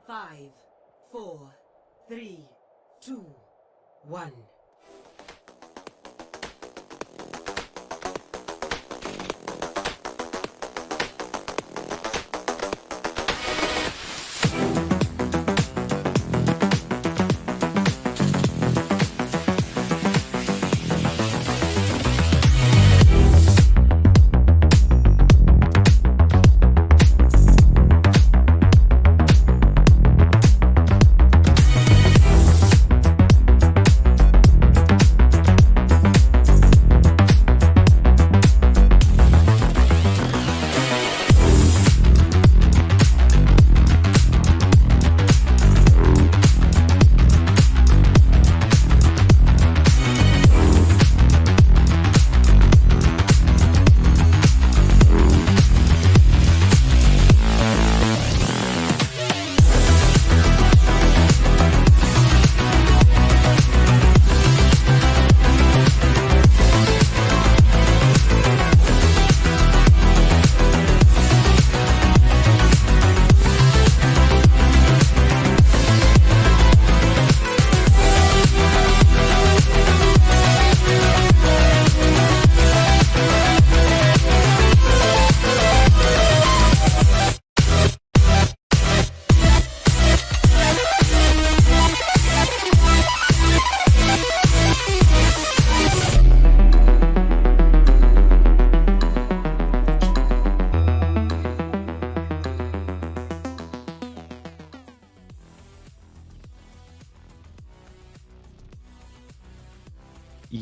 5, 4, 3, 2, 1.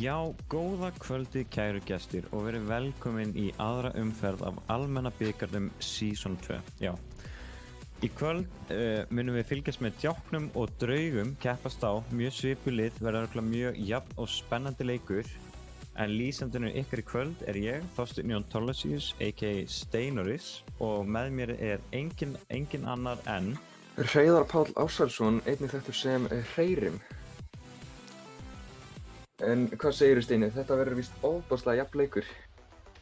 Já, góða kvöldi kæru gestir og verið velkomin í aðra umferð af almenna bikarnum Season 2. Já, í kvöld munum við fylgjast með djáknum og draugum keppast á mjög svipuð lið, verða örugglega mjög jafn og spennandi leikur. En lýsandinn ykkar í kvöld er ég, Þorsteinn Jón Thorlacius, a.k.a. Steinoris, og með mér er engin annar en Hreiðar Páll Ársælsson, einnig þekktur sem Hreirim. En hvað segirðu Steini? Þetta verður víst ofboðslega jafn leikur.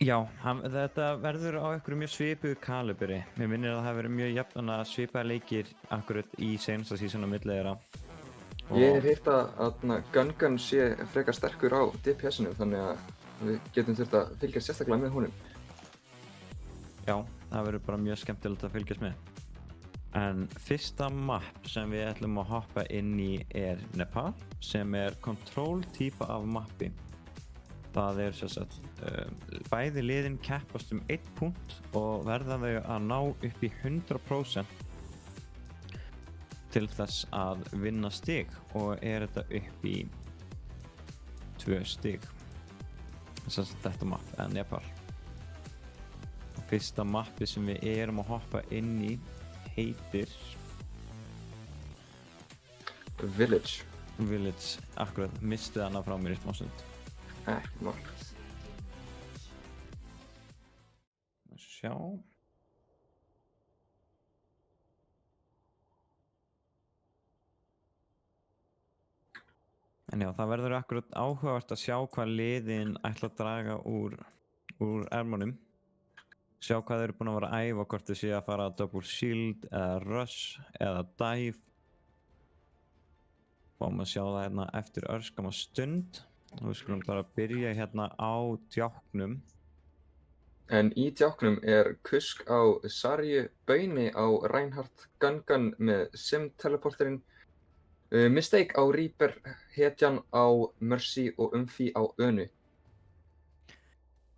Já, þetta verður á einhverju mjög svipuðu kaliberi. Mér minnir að það verður mjög jafn svipaðir leikir akkurat í seinasta season á milli þeirra. Ég hef heyrt að Gungan sé frekar sterkur á DPS-inu, þannig að við getum þurft að fylgjast sérstaklega með honum. Já, það verður bara mjög skemmtilegt að fylgjast með. En fyrsta map sem við ætlum að hoppa inn í er Nepal, sem er control típa af mappi. Það er bæði liðin keppast 1 punkt og verða þau að ná upp í 100% til þess að vinna stig, og er þetta upp í 2 stig. Þetta map er Nepal. Fyrsta mappi sem við erum að hoppa inn í heitir Village. Akkurat, mistið hana frá mér í smá stund. Ekki mál. Sjá. En já, það verður akkurat áhugavert að sjá hvað liðin ætla að draga úr ermunum. Sjá hvað þeir eru búin að vera að æfa, hvort þeir séu að fara að double shield eða rush eða dive. Fáum að sjá það hérna eftir örskama stund. Og við skulum bara byrja hérna á djáknum. En í djáknum er kusk á Sarju, Bauni á Reinhardt, Gungan með Sim-teleporterinn, Mistake á Reaper, Hetjan á Mercy og Umfi á Önu.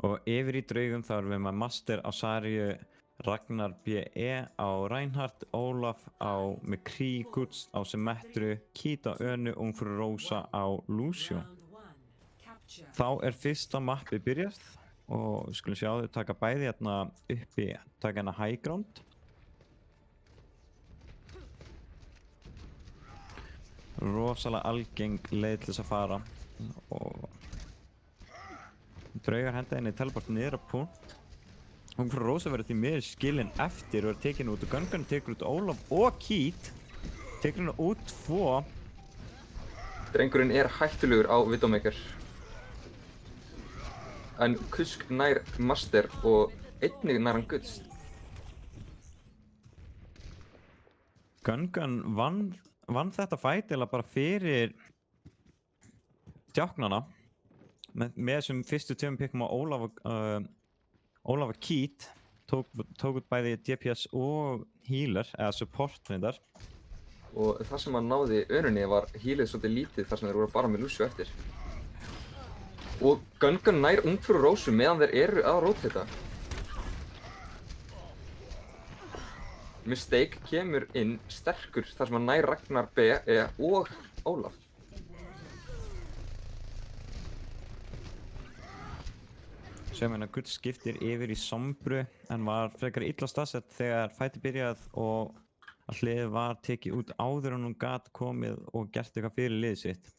Og yfir í draugum þá erum við með Master á Sarju, Ragnar B.E. á Reinhardt, Ólaf á McCree, Guts á Symmetru, Keat á Önu, Ungfrú Rósa á Lucio. Þá er fyrsta mappi byrjað og við skulum sjá þau taka bæði hérna uppi, taka hérna high ground. Rosalega algeng leið til þess að fara og draugar henda henni teleport niður á punkt. Ungfrú Rósa verður því miður skilin eftir og er tekin út, og Gungan tekur út Ólaf og Keat. Tekur henni út 2. Drengurinn er hættulegur á Widowmaker. En kusk nær Master og einnig nær hann Guts. Gungan vann þetta fight eða bara fyrir djáknana með þessum fyrstu tveim pickum á Ólafur Keat tók út bæði DPS og healer eða support reyndar. Og það sem hann náði önunni var healið svolítið lítið þar sem þeir voru bara með Lucio eftir. Og Gungan nær Ungfrú Rósu meðan þeir eru að rótita. Mistake kemur inn sterkur þar sem hann nær Ragnar B og Ólaf. Sem hérna Gull skiptir yfir í Sombru en var frekar illa staðsett þegar fæti byrjað og að hliðið var tekið út áður en hún gat komið og gert eitthvað fyrir liðið sitt.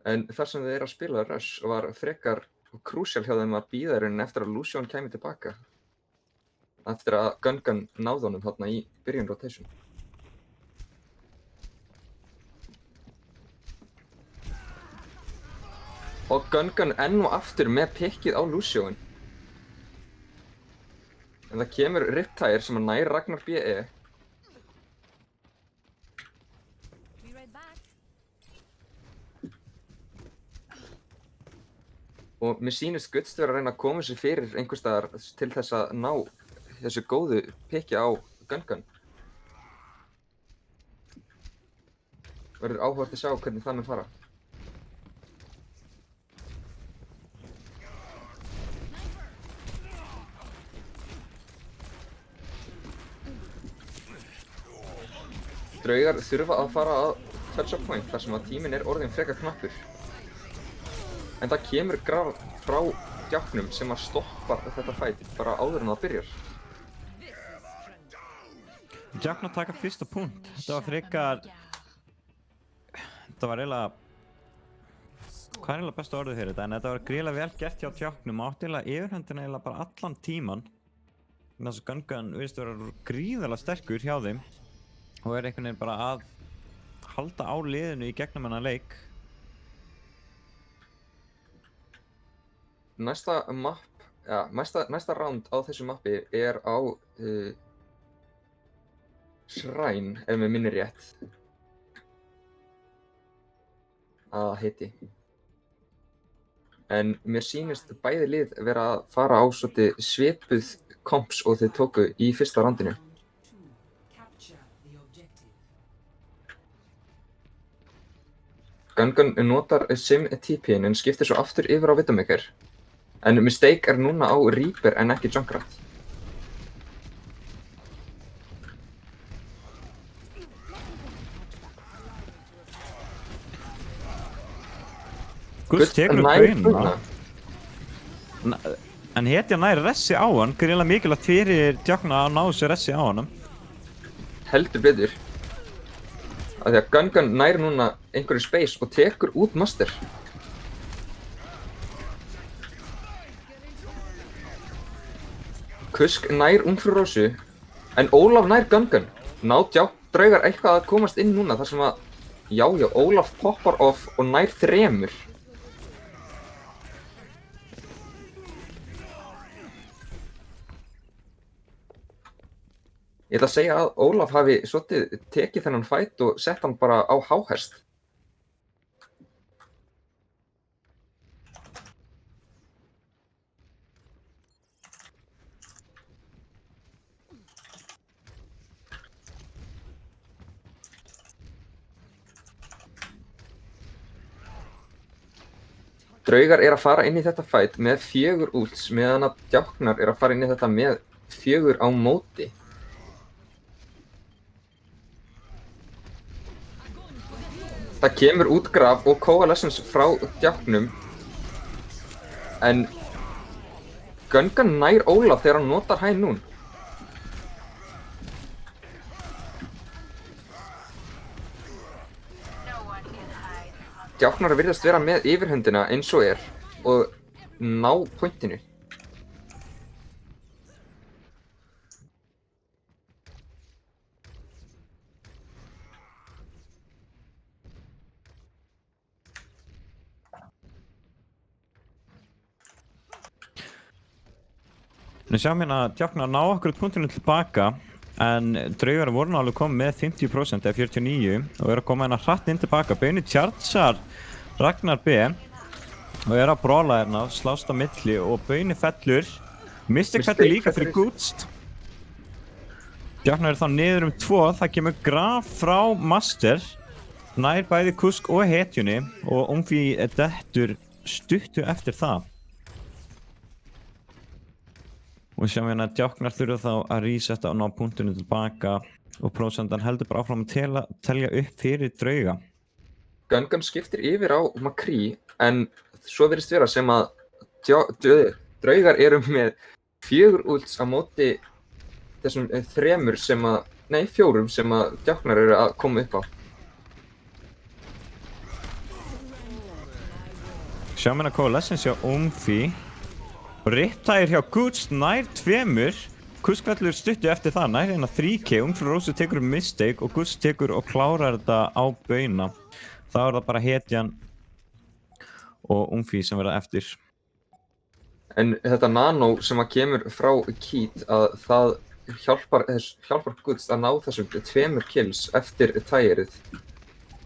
En þar sem þeir eru að spila Rush var frekar krúsjál hjá þeim að bíða þeirinn eftir að Lucian kæmi tilbaka. Eftir að Gungan náði honum þarna í byrjun rotation. Og Gungan enn og aftur með pickið á Lucian. En það kemur Riptire sem að nær Ragnar B.E. Og mér sýnist Guts vera að reyna að koma sér fyrir einhvers staðar til þess að ná þessu góðu pikki á Gungan. Verður áhugavert að sjá hvernig það mun fara. Draugar þurfa að fara að touch up point þar sem að tíminn er orðinn frekar knappur. En það kemur graf frá djáknum sem að stoppa þetta fight bara áður en það byrjar. Djáknar taka fyrsta punkt. Þetta var frekar... Þetta var eiginlega... Hvað er eiginlega besta orðið fyrir þetta? En þetta var gríðarlega vel gert hjá djáknum og átti eiginlega yfirhöndina eiginlega bara allan tíman. Þannig að Gungan virðist vera gríðarlega sterkur hjá þeim og er einhvern veginn bara að halda á liðinu í gegnum hennar leik. Næsta round á þessu mappi er á Shrine, ef mér minnir rétt að heiti. En mér sýnist bæði lið vera að fara á svolítið svipuð komps og þeir tóku í fyrsta roundinu. Gungan notar Sim-TP-in en skiptir svo aftur yfir á Widowmaker. En Mistake er núna á Reaper en ekki Junkrat. Gull tekur upp baunina. En hetja nær ressi á hann, gríðarlega mikilvægt fyrir djákna að ná sér ressi á honum. Heldur betur. Af því að Gungan nær núna einhverju space og tekur út Master. Kusk nær Ungfrú Rósu, en Ólaf nær Gungan. Draugar eitthvað að komast inn núna þar sem að, já, Ólaf poppar off og nær 3. Ég ætla að segja að Ólaf hafi svolítið tekið þennan fight og sett hann bara á háhest. Draugar er að fara inn í þetta fight með 4 ults meðan að djáknar er að fara inn í þetta með 4 á móti. Það kemur út graf og coalescence frá djáknum. En Gungan nær Ólaf þegar hann notar High Noon. Djáknar virðast vera með yfirhöndina eins og er og ná pointinu. Við sjáum hérna að djáknar ná okkur út punktinu tilbaka en draugar voru alveg komið með 50% eða 49 og eru að koma hérna hratt inn tilbaka. Bauni chargear Ragnar B og eru að brawla hérna, slást á milli og Bauni fellur. Mystic fellur líka fyrir Gútst. Djáknar þá niður 2, það kemur graf frá Master, nær bæði Kusk og hetjunni og Umfi dettur stuttu eftir það. Og sjáum hérna að Djáknar þurfa þá að resetta og ná punktunum tilbaka og prósentan heldur bara áfram að telja upp fyrir drauga. Gungan skiptir yfir á McCree en svo virðist vera sem að draugar eru með 4 ults á móti þessum 4 sem að Djáknar eru að koma upp á. Sjáum hérna Coalescence hjá Umfi. Riptire hjá Gútst nær 2. Kusk fellur stuttu eftir það, nær hérna 3k. Umfrú Rósu tekur Mistake og Gútst tekur og klárar þetta á Bauna. Þá er það bara hetjan og Umfi sem verða eftir. En þetta nano sem að kemur frá Keat að það hjálpar Gútst að ná þessum 2 kills eftir tærið.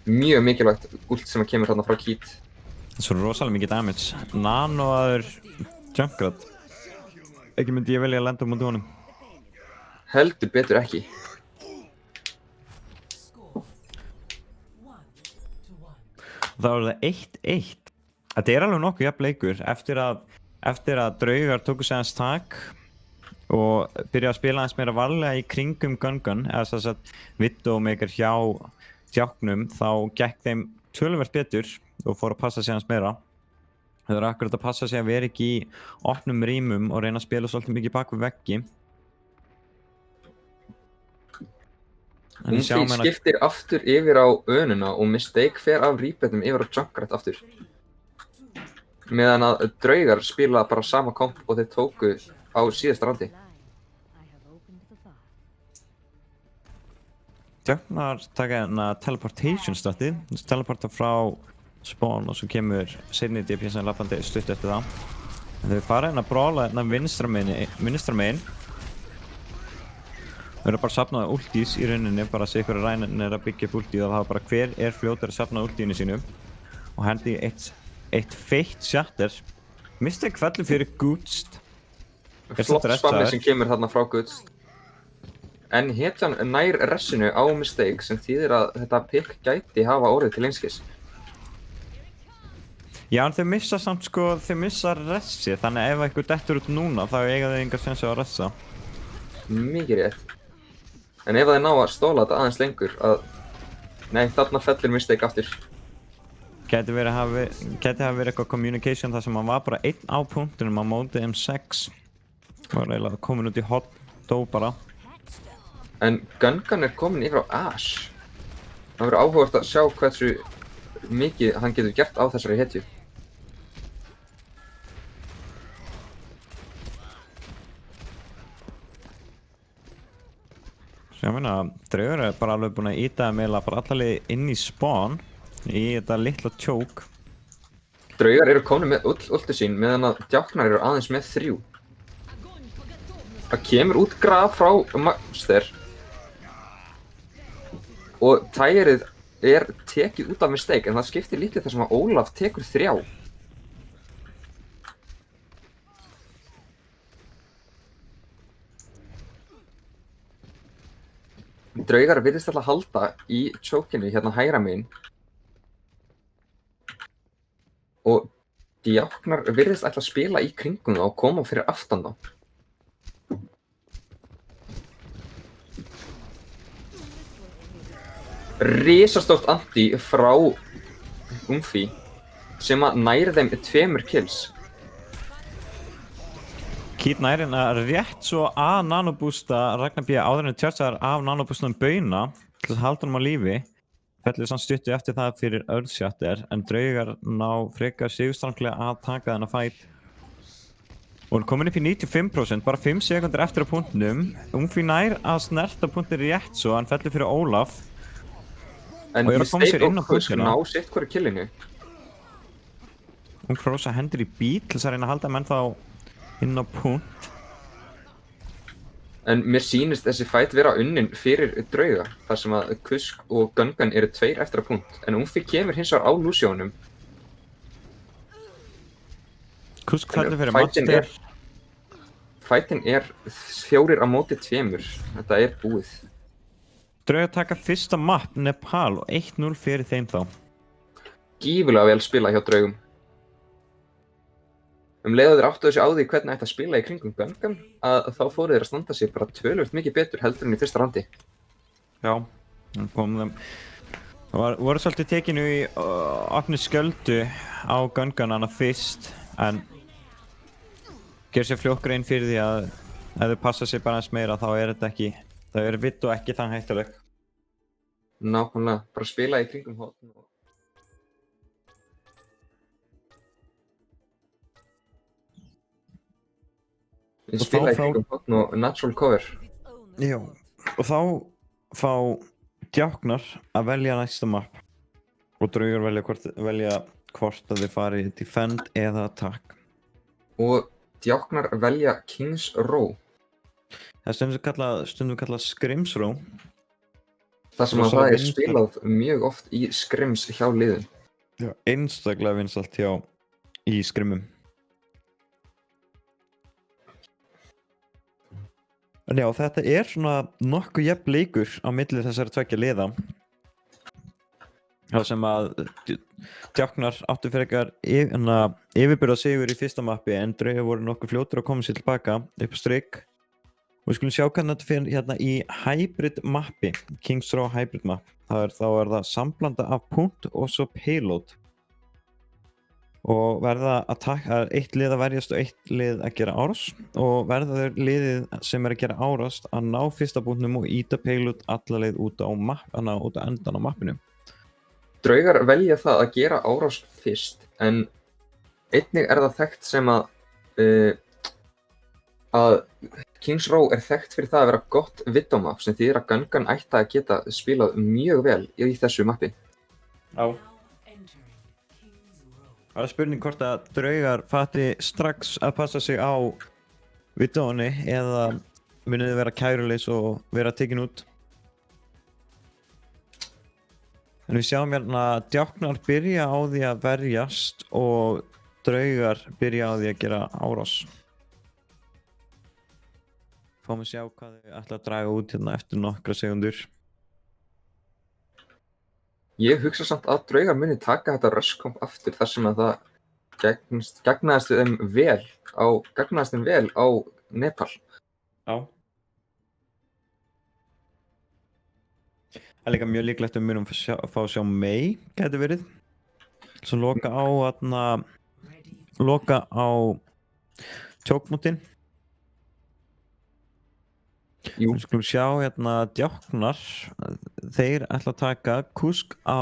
Mjög mikilvægt ult sem að kemur þarna frá Keat. Svo rosalega mikið damage. Nanoaður Junkrat. Ekki myndi ég velja að lenda mútið honum. Heldur betur ekki. Þá er það 1-1. Þetta er alveg nokkuð jafn leikur eftir að draugar tóku sig aðeins tak og byrjaði að spila aðeins meira varlega í kringum Gungan, eða þess að Widowmaker hjá Djáknum, þá gekk þeim töluvert betur og fór að passa sig aðeins meira. Það er akkurat að passa sig að vera ekki í opnum rýmum og reyna að spila svolítið mikið bak við veggi. Umfi skiptir aftur yfir á önuna og Mistake fer af Reapetum yfir á Junkrat aftur. Meðan að draugar spila bara sama komp og þeir tóku á síðasta randi. Djáknar taka hérna teleportation statið, teleporta frá spawn og svo kemur seinni DP sem lappandi stutt eftir það. En þau fara hérna að brawla hérna vinstra megin. Þau eru bara að safna ultís í rauninni, bara að sé hverju rænin er að byggja upp ultið og það bara hver er fljótur að safna ultíinu sínu og hendi eitt feitt shatter. Mistake fellur fyrir Gútst. Flott spammi sem kemur þarna frá Gútst. En hetjan nær ressinu á Mistake sem þýðir að þetta pick gæti hafa orðið til einskis. Já, en þau missa samt sko, þau missa ressi, þannig ef eitthvað dettur út núna þá eiga þau enga sensi á að ressa. Mikið rétt. En ef þeir ná að stóla þetta aðeins lengur nei, þarna fellur Mistake aftur. Gæti hafa verið eitthvað communication þar sem hann var bara 1 á punktunum á móti M6. Var eiginlega komin út í hot dó bara. En Gungan er komin yfir á Ashe. Það verður áhugavert að sjá hversu mikið hann getur gert á þessari hetju. Svo ég meina, draugur er bara alveg búin að íta meila bara allarleið inn í spawn í þetta litla choke. Draugar eru komin með ulti sín meðan að Djáknar eru aðeins með 3. Það kemur út graf frá Master og tærið er tekið út af Mistake en það skiptir lítið þar sem að Ólaf tekur 3. Draugar virðist alltaf halda í chokinu hérna hægra megin og Djáknar virðist alltaf spila í kringum það og koma fyrir aftan þá. Risastórt anti frá Umfi sem að næri þeim 2 kills. Keat næri hérna rétt svo að nanoboosta Ragnar B áður en tjársaðar af nanoboostunum Bauna til að halda honum á lífi. Fellur samt stuttu eftir það fyrir Earthshatter en draugar ná frekar sigurstranglega að taka þennan fight. Og hann komin upp í 95%, bara 5 sekundur eftir á punktnum. Umfi nær að snerta punktin rétt svo hann fellur fyrir Ólaf. En Mistake og Kusk ná sitt hverju killinu. Rósa hendur í bíl til þess að reyna að halda menn þá inn á punkt. En mér sýnist þessi fight vera unnin fyrir drauga, þar sem að Kusk og Gungan eru 2 eftir að punkt. En Umfi kemur hins vegar á Lucianum. Kusk fellur fyrir Fightinn Master. Fightinn er 4 á móti 2. Þetta er búið. Draugar taka fyrsta map Nepal og 1-0 fyrir þeim þá. Gífurlega vel spilað hjá draugum. Leið að þeir áttuðu sig á því hvernig ætti að spila í kringum Gungan, að þá fóru þeir að standa sig bara töluvert mikið betur heldur en í fyrsta randi. Já, kom þeim. Það voru svolítið tekinu í opni sköldu á Gungan hana fyrst, en ger sér fljótt grein fyrir því að ef þau passa sig bara eins meira þá er þetta ekki, það er vitt og ekki þann hættuleg. Nákvæmlega, bara spila í kringum hotn. Við spila í kringum hotn og natural cover. Já, og þá fá djáknar að velja næsta map og draugar velja hvort að þið fari defend eða attack. Og djáknar velja King's Row. Það er stundum kallað Scrims Row. Það sem að það er spilað mjög oft í scrims hjá liðum. Já, einstaklega vinsælt hjá í scrimum. En já, þetta er svona nokkuð jafn leikur á milli þessari 2 liða. Það sem að djáknar áttu frekar yfirbyrða sigur í fyrsta mappi en draugar voru nokkuð fljótur að koma sér tilbaka upp á strik. Og við skulum sjá hvernig þetta fyrir hérna í hybrid mappi, King's Row hybrid map. Þá er það samblanda af punt og svo payload. Og verða eitt lið að verjast og eitt lið að gera árás og verða þeir liðið sem er að gera árast að ná fyrsta punktinum og íta payload alla leið út á endan á mappinu. Draugar velja það að gera árás fyrst, en einnig er það þekkt sem að King's Row er þekkt fyrir það að vera gott videomap sem þýðir að Gungan ætti að geta spilað mjög vel í þessu mappi. Já. Það er spurning hvort að draugar fatti strax að passa sig á videóni eða munið þið vera kæruleys og vera tekin út. En við sjáum hérna að djáknar byrja á því að verjast og draugar byrja á því að gera árás. Fáum við sjá hvað þau ætla að draga út hérna eftir nokkra sekundur. Ég hugsa samt að draugar muni taka þetta rushkomp aftur þar sem að það gagnaðist þeim vel á Nepal. Já. Það er líka mjög líklegt að við munum fá að sjá Mei, gæti verið. Svo loka á tjókmótin. Við skulum sjá hérna djáknar, þeir ætla að taka Kusk á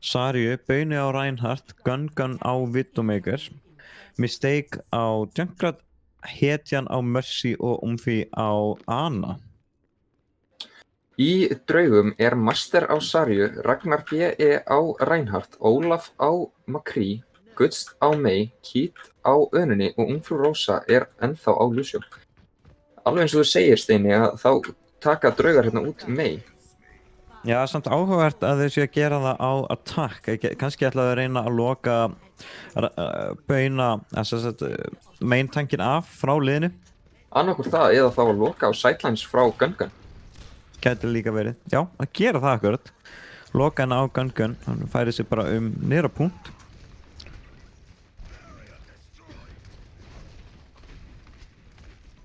Sarju, Bauni á Reinhardt, Gungan á Widowmaker, Mistake á Junkrat, Hetjan á Mercy og Umfi á Ana. Í draugum er Master á Sarju, Ragnar B.E. á Reinhardt, Ólaf á McCree, Guðst á Mei, Kít á Önunni og Ungfrú Rósa er ennþá á Lucian. Alveg eins og þú segir, Steini, að þá taka draugar hérna út Mei. Já, samt áhugavert að þeir séu að gera það á attack. Kannski ætla að reyna að loka Bauna, main tankin af frá liðinu. Annarkur það eða þá að loka á sidelines frá Gungan. Gæti líka verið. Já, að gera það akkurat. Loka henni á Gungan, hann færi sig bara niður á punkt.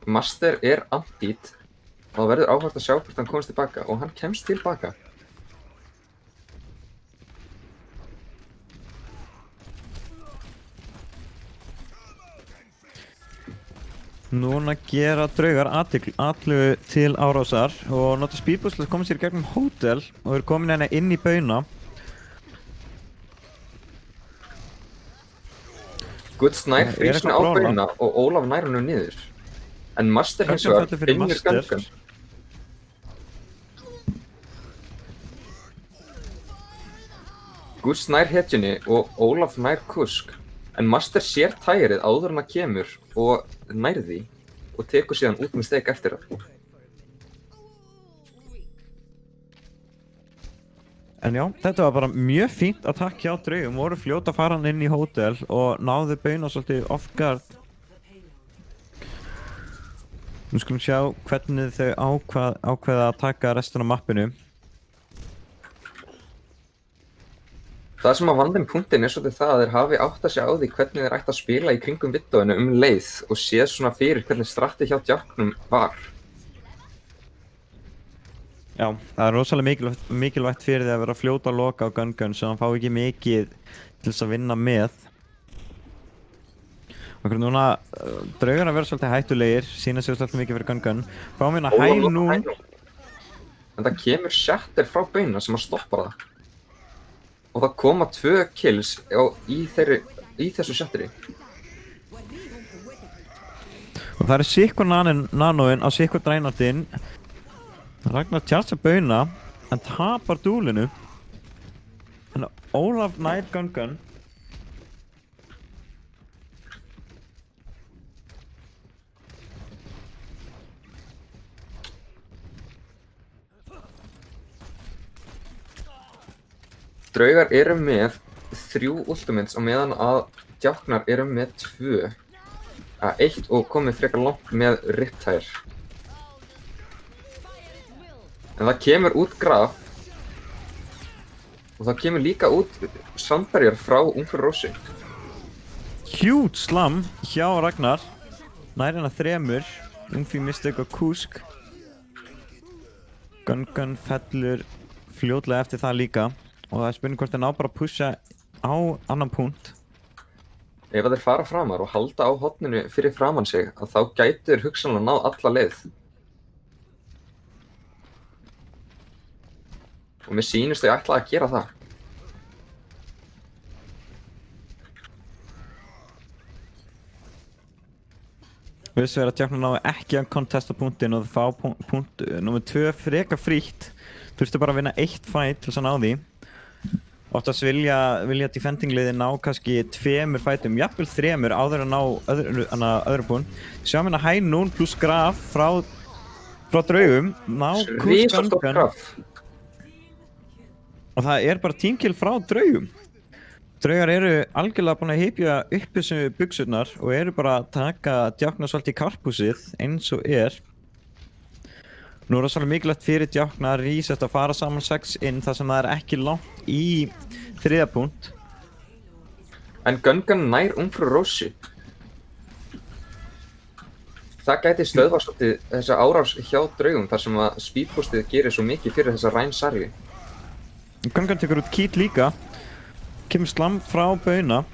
Master er anti-it og það verður áhugavert að sjá hvort hann komast tilbaka og hann kemst tilbaka. Núna gera draugar athygli til árásar og nota speedboost til að koma sér í gegnum hótel og eru komin hérna inn í Bauna. Guðst nær frísna á Bauna og Ólaf nær hennu niður. En Master hins vegar finnur Gungan. Guðst nær hetjunni og Ólaf nær Kusk. En Master sér tærið áður en það kemur og nær því og tekur síðan út með steik eftir það. En já, þetta var bara mjög fínt að takk hjá draugum, voru fljóta að fara hann inn í hótel og náðu bauna svolítið off guard. Nú skulum sjá hvernig þau ákveða að taka restina af mappinu. Það sem að vandinn punktinn svolítið það að þeir hafi átt að segja á því hvernig þeir ætti að spila í kringum Widow leið og séð svona fyrir hvernig stratti hjá djáknum var. Já, það er rosalega mikilvægt fyrir því að vera fljóta að loka á Gun sem hann fá ekki mikið til þess að vinna með. Og núna draugar að vera svolítið hættulegir, sína sig svolítið mikið fyrir Gun. Fáum hérna High Noon. En það kemur shatter frá bauna sem að stoppa það. Og það koma 2 kills í þessu shatteri. Og það er sikkur nanoinn á sikkur drænartinn. Ragnar tjarsa bauna, en tapar dúlinu. En Ólaf nær Gun. Draugar eru með 3 ultimates á meðan að djáknar eru með 2. 1 og komið frekar langt með Riptide. En það kemur út Graf og það kemur líka út Sandbergar frá Ungfrú Rósu. Huge slam hjá Ragnar. Nær hérna 3. Ungfrú Mistake og Kusk. Gun fellur fljótlega eftir það líka. Og það er spurning hvort þeir ná bara að pusha á annan punkt. Ef þeir fara framar og halda á horninu fyrir framan sig, að þá gætu þeir hugsanlega náð alla leið. Og mér sýnist þau ætla að gera það. Vissu er að djáknar náðu ekki að kontesta punktin og það fá punkt nr. 2 freka frítt. Þurftu bara að vinna 1 fight til þess að ná því. Oftast vilja defendingliði ná kannski 2 fightum, jafnvel 3 áður að ná öðru punkt. Sjáum hérna High Noon pluss Graf frá draugum. Ná Risastór Graf. Og það er bara teamkill frá draugum. Draugar eru algjörlega búin að hypja upp þessu buksurnar og eru bara að taka djáknar svolítið í karpúsið eins og er. Nú er það svolítið mikilvægt fyrir djáknar að reset að fara saman 6 inn þar sem það er ekki langt í 3. punkt. En Gun nær Ungfrú Rósu. Það gæti stöðvað svolítið þessa árás hjá draugum þar sem að speedboostið gerir svo mikið fyrir þessa Rein Sarju. Gun tekur út Kít líka. Kemur slam frá bauna.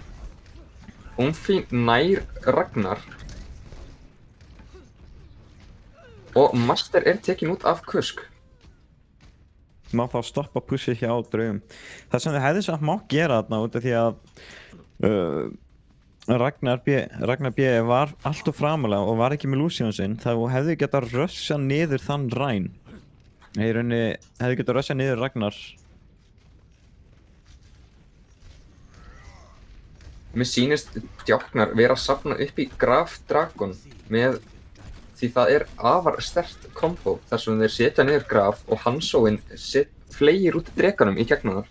Ungfrú nær Ragnar. Og Master er tekin út af Kusk. Má þá stoppa pushið hjá draugum. Það sem þið hefði samt mátt gera þarna út af því að Ragnar B var alltof framalega og var ekki með Lucian sinn. Það hefði getað rössa niður þann Rein. Í rauninni hefði getað rössa niður Ragnar. Mér sýnist djáknar vera að safna upp í Graf Dragon með því það er afar sterkt kombo þar sem þeir setja niður Graf og Hanzoinn fleygir út drekanum í gegnum þar.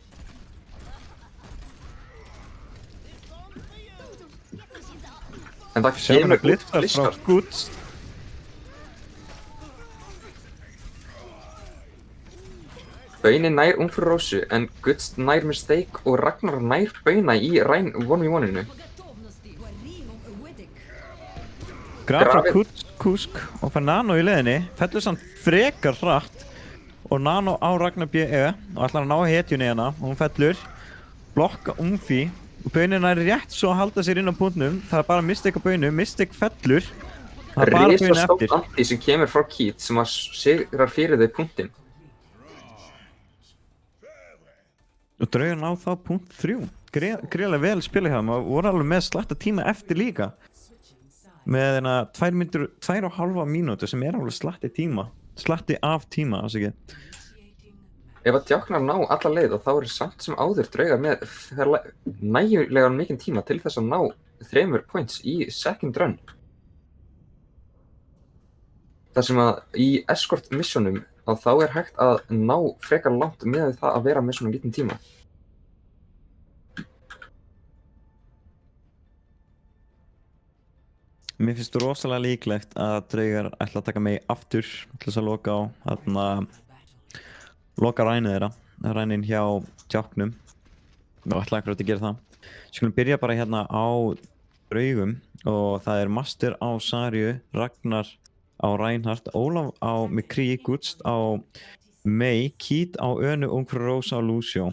En það kemur út Blissart. Baunin nær Ungfrú Rósu en Guts nær Mistake og Ragnar nær bauna í Rein 1v1-inu. Graf frá Kusk og fær Nano í leiðinni, fellur samt frekar hratt og Nano á Ragnar B og ætlar að ná hetjunni hérna og hún fellur, blokka Ungfrú og baunin er rétt svo að halda sér inn á punktnum, það er bara Mistake á baunu, Mistake fellur, það er bara baunin eftir. Risastórt anti sem kemur frá Kít sem að sigrar fyrir þau punktinn. Og draugar ná þá punkt 3. Greiðlega vel spila hjá þeim og voru alveg með slatta tíma eftir líka. Með hérna 2,5 mínútur sem er alveg slatti af tíma, alls ekki. Ef að djáknar ná alla leið og þá eru samt sem áður draugar með nægilega mikinn tíma til þess að ná 3 points í second run. Þar sem að í escort missionum að þá er hægt að ná frekar langt með það að vera með svona lítinn tíma. Mér finnst rosalega líklegt að draugar ætla að taka mig aftur til þess að loka á loka rænið þeirra, rænin hjá djáknum og ætla akkurat að gera það. Skulum byrja bara hérna á draugum og það er Master á Sarju, Ragnar á Reinhardt, Ólaf á Mikri, Gutst á Mei, Kít á Önu, Ungfrú Rósa á Lucio.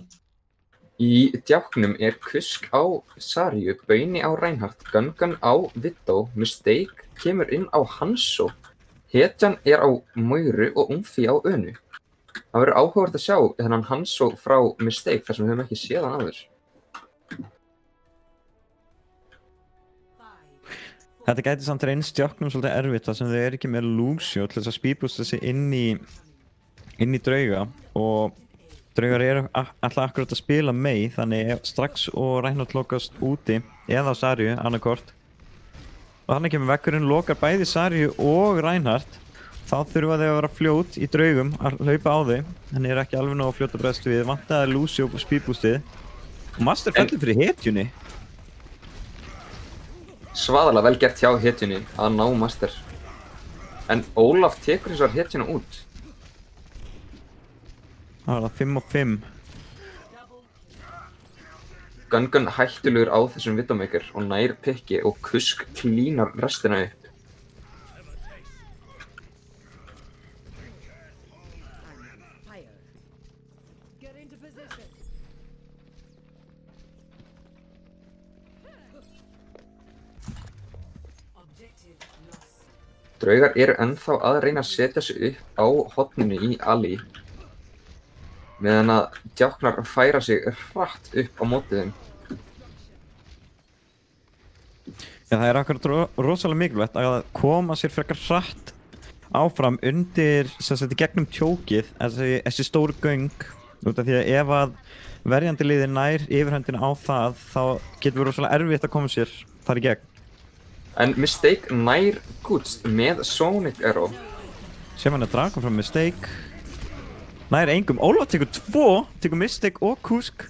Í djáknum er Kusk á Sarju, Bauni á Reinhardt, Gungun á Widow, Mistake kemur inn á Hanzo, Hetjan er á Moiru og Umfi á Önu. Það verður áhugavert að sjá þennan Hanzo frá Mistake þar sem við höfum ekki séð hann áður. Þetta gæti samt reynst djáknum svolítið erfitt þar sem þau eru ekki með Lucio til þess að speedboosta sig inn í drauga og draugar eru alltaf akkurat að spila Mei, þannig strax og Reinhardt lokast úti eða Sarju annarkort og þannig kemur vekkurinn, lokar bæði Sarju og Reinhardt, þá þurfa þau að vera fljót í draugum að hlaupa á þau, þannig er ekki alveg nóg fljót að bregðast við, vantaði Lucio og speedboostið og Master fellur fyrir hetjunni. Svaðalega vel gert hjá hetjunni að ná Master, en Ólaf tekur þessar hetjuna út. Það var 5 og 5. Gungun hættulegur á þessum Widowmaker og nær pikki og Kusk klínar restina upp. Draugar eru ennþá að reyna að setja sig upp á horninu í Ali meðan að djáknar færa sig hratt upp á móti þeim. Já, það er akkurat rosalega mikilvægt að koma sér frekar hratt áfram undir, sem sagt, í gegnum tjókið, þessi stóru göng, út af því að ef að verjandi liði nær yfirhöndina á það, þá getur við rosalega erfitt að koma sér þar í gegn. En Mistake nær Gutst með Sonic Arrow. Sem hann að draga frá Mistake. Nær engum. Ólaf tekur 2, tekur Mistake og Kusk.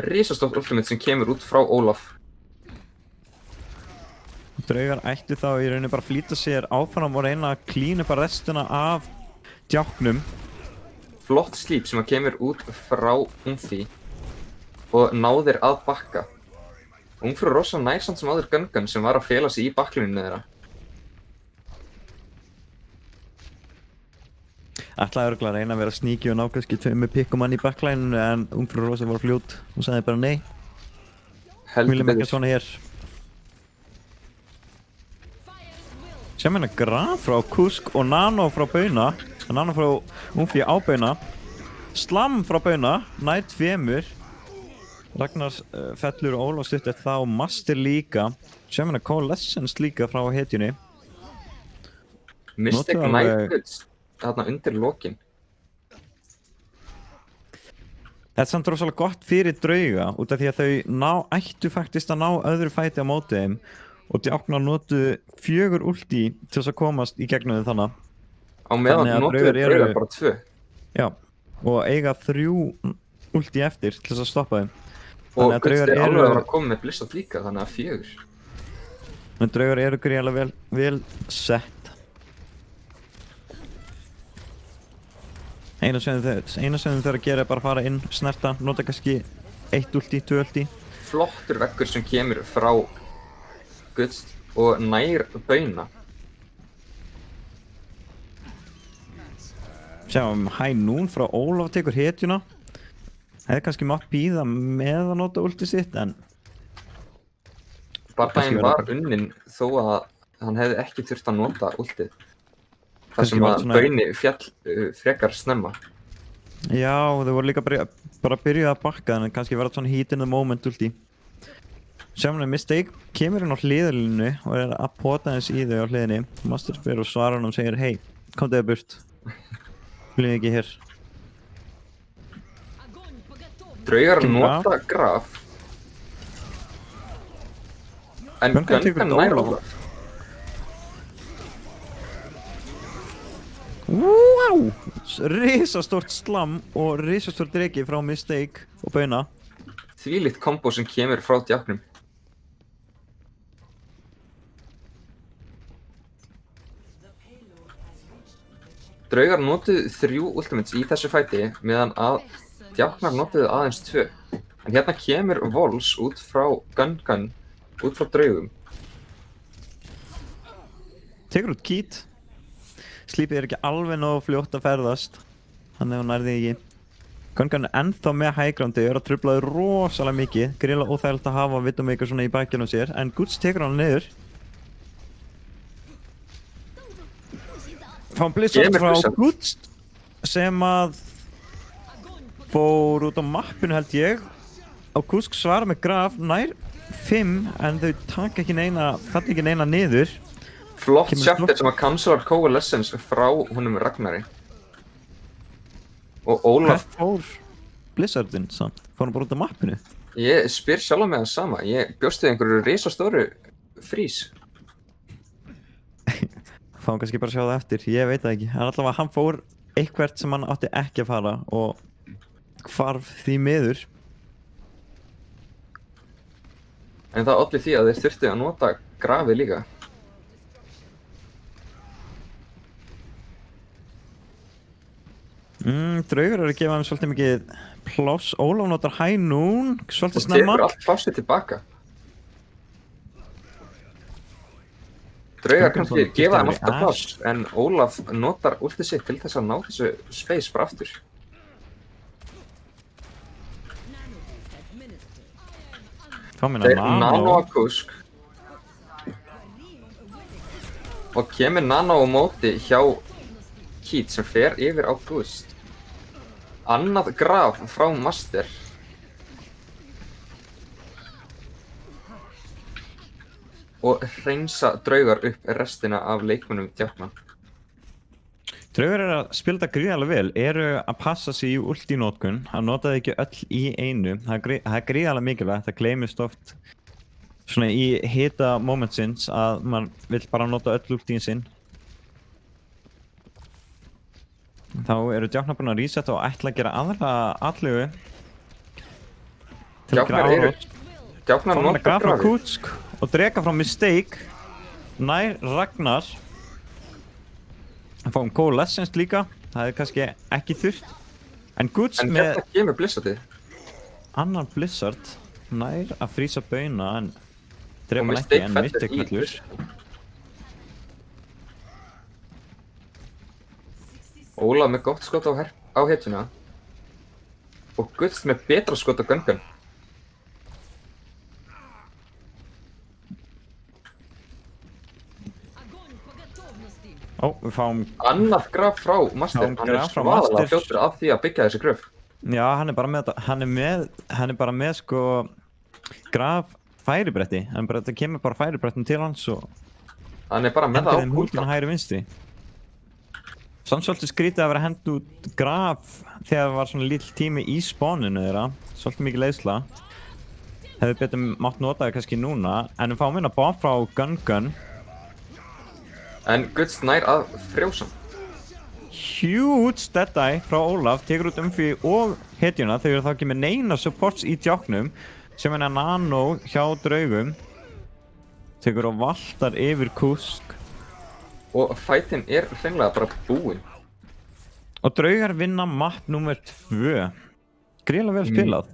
Risastórt ultimate sem kemur út frá Ólaf. Draugar ættu þá í rauninni bara að flýta sér áfram og reyna að klína bara restina af djáknum. Flott slíp sem kemur út frá Umfi og náðir að bakka. Ungfrú Rósa nær samt sem áður Gungun sem var að fela sig í bakklíninu þeirra. Ætlaði örugglega að reyna að vera sneaky og ná kannski 2 pikkumann í bakklíninu en Ungfrú Rósa var fljót og sagði bara nei. Viljum ekki svona hér. Sem hérna Graf frá Kusk og Nano frá Bauna. Nano frá Umfi á Bauna. Slam frá Bauna, nær 2. Ragnar fellur og Ólaf stutt eftir það og Master líka. Sem hérna Coalescence líka frá hetjunni. Mistake nær Gutst þarna undir lokin. Þetta er samt rosalega gott fyrir drauga út af því að þau ættu faktist að ná öðru fæti á móti þeim og djáknar notuðu 4 ulti til þess að komast í gegnum þeim þannig. Á meðan notuðu draugar bara 2. Já, og eiga 3 ulti eftir til þess að stoppa þeim. Og Gutst er alveg að vera að koma með Blizzard líka, þannig að 4. Men draugar eru gríðarlega vel sett. Eina sem þau þurfa að gera er bara að fara inn, snerta, nota kannski 1 ulti, 2 ulti. Flottur vekkur sem kemur frá Gutst og nær Bauna. Sjáum High Noon frá Ólaf tekur hetjuna. Hefði kannski mátt bíða með að nota ulti sitt en... Bardaginn var unnin þó að hann hefði ekki þurft að nota ultið. Þar sem að Bauni fjall frekar snemma. Já, þau voru líka bara að byrja að bakka en kannski verða svona heat in the moment ulti. Sjáum við Mistake kemur inn á hliðarlínu og er að pota eins í þau á hliðinni. Master fyrir og svarar hann og segir hei, komdu þér burt. Viljum ekki hér. Draugar nota Graf. En Gungun nær Ólaf. Wow! risastórt slam og risastórt dreki frá Mistake og Bauna. Þvílíkt kombo sem kemur frá djáknum. Draugar notuðu 3 ultimates í þessu fæti meðan að djáknar notuðu aðeins 2. En hérna kemur Vols út frá Gun, út frá draugum. Tekur út Kít. Sleepið ekki alveg nógu fljótt að ferðast. Þannig að hún nærði ekki. Gun er ennþá með high groundi, að truflaði rosalega mikið. Gríðarlega óþægilegt að hafa Widowmaker svona í bakinu á sér. En Guts tekur hann niður. Fáum Blizzard frá Guts sem að fór út á mappinu held ég. Á Kusk svara með Graf nær 5 en þau taka ekki neina niður. Flott sjátt sem að cancelar Coalescence frá honum Ragnari. Og Ólaf... Hvað fór Blizzardinn samt? Fór hann bara út á mappinu? Ég spyr sjálf með það sama. Ég bjóst við einhverju risastóru frís. Fáum kannski bara að sjá það eftir, ég veit það ekki. En allavega hann fór eitthvert sem hann átti ekki að fara og hvarf því miður. En það olli því að þeir þurftu að nota grafið líka. Draugar eru að gefa þeim svolítið mikið pláss. Ólaf notar high noon, svolítið snemma. Og tekur allt plássið tilbaka. Draugar kannski gefa þeim alltaf pláss, en Ólaf notar ultið sitt til þess að ná þessu space bara aftur. Þeir nano á Kusk. Og kemur nano á móti hjá Kít sem fer yfir á Gust. Annað graf frá Master. Og hreinsa draugar upp restina af leikmönnum djákna. Draugar eru að spila þetta gríðarlega vel, eru að passa sig í ulti notkun, að nota það ekki öll í einu. Það er gríðarlega mikilvægt, það gleymist oft svona í hita momentsins að maður vill bara nota öll ultíin sinn. Þá eru djáknar búin að resetta og ætla að gera aðra atlögu til að gera árás. Djáknar nota graf frá Kutsk og dreka frá Mistake nær Ragnar. Það fáum Coalescence líka, það er kannski ekki þurft. En Guts með... En hérna kemur Blizzardið. Annar Blizzard nær að frísa Bauna en drepa hann ekki en Mistake fellur. Ólaf með gott skot á hetjuna. Og Guts með betra skot á Gun. Ó, við fáum... Annað graf frá Master, hann er svaðalega fljótur af því að byggja þessi gröf. Já, hann er bara með þetta, hann er bara með sko graf færibretti, það kemur bara færibrettin til hans og hann er bara með það á hendur þeim húluna hægri vinstri. Samt svolítið skrítið að vera að henda út graf þegar það var svona lítill tími í spáninu þeirra, svolítið mikið leiðsla. Hefði betur mátt nota það kannski núna, en við fáum inn að bomb frá Gun. En Guts nær að frjósa. Huge dead-eye frá Ólaf, tekur út umfí og hetjuna. Þau eru þá ekki með neina supports í djáknum, sem er nano hjá draugum. Tekur og valtar yfir Kusk. Og fætin er hreinlega bara búinn. Og draugar vinna map nummer 2. Gríðarlega vel spilað.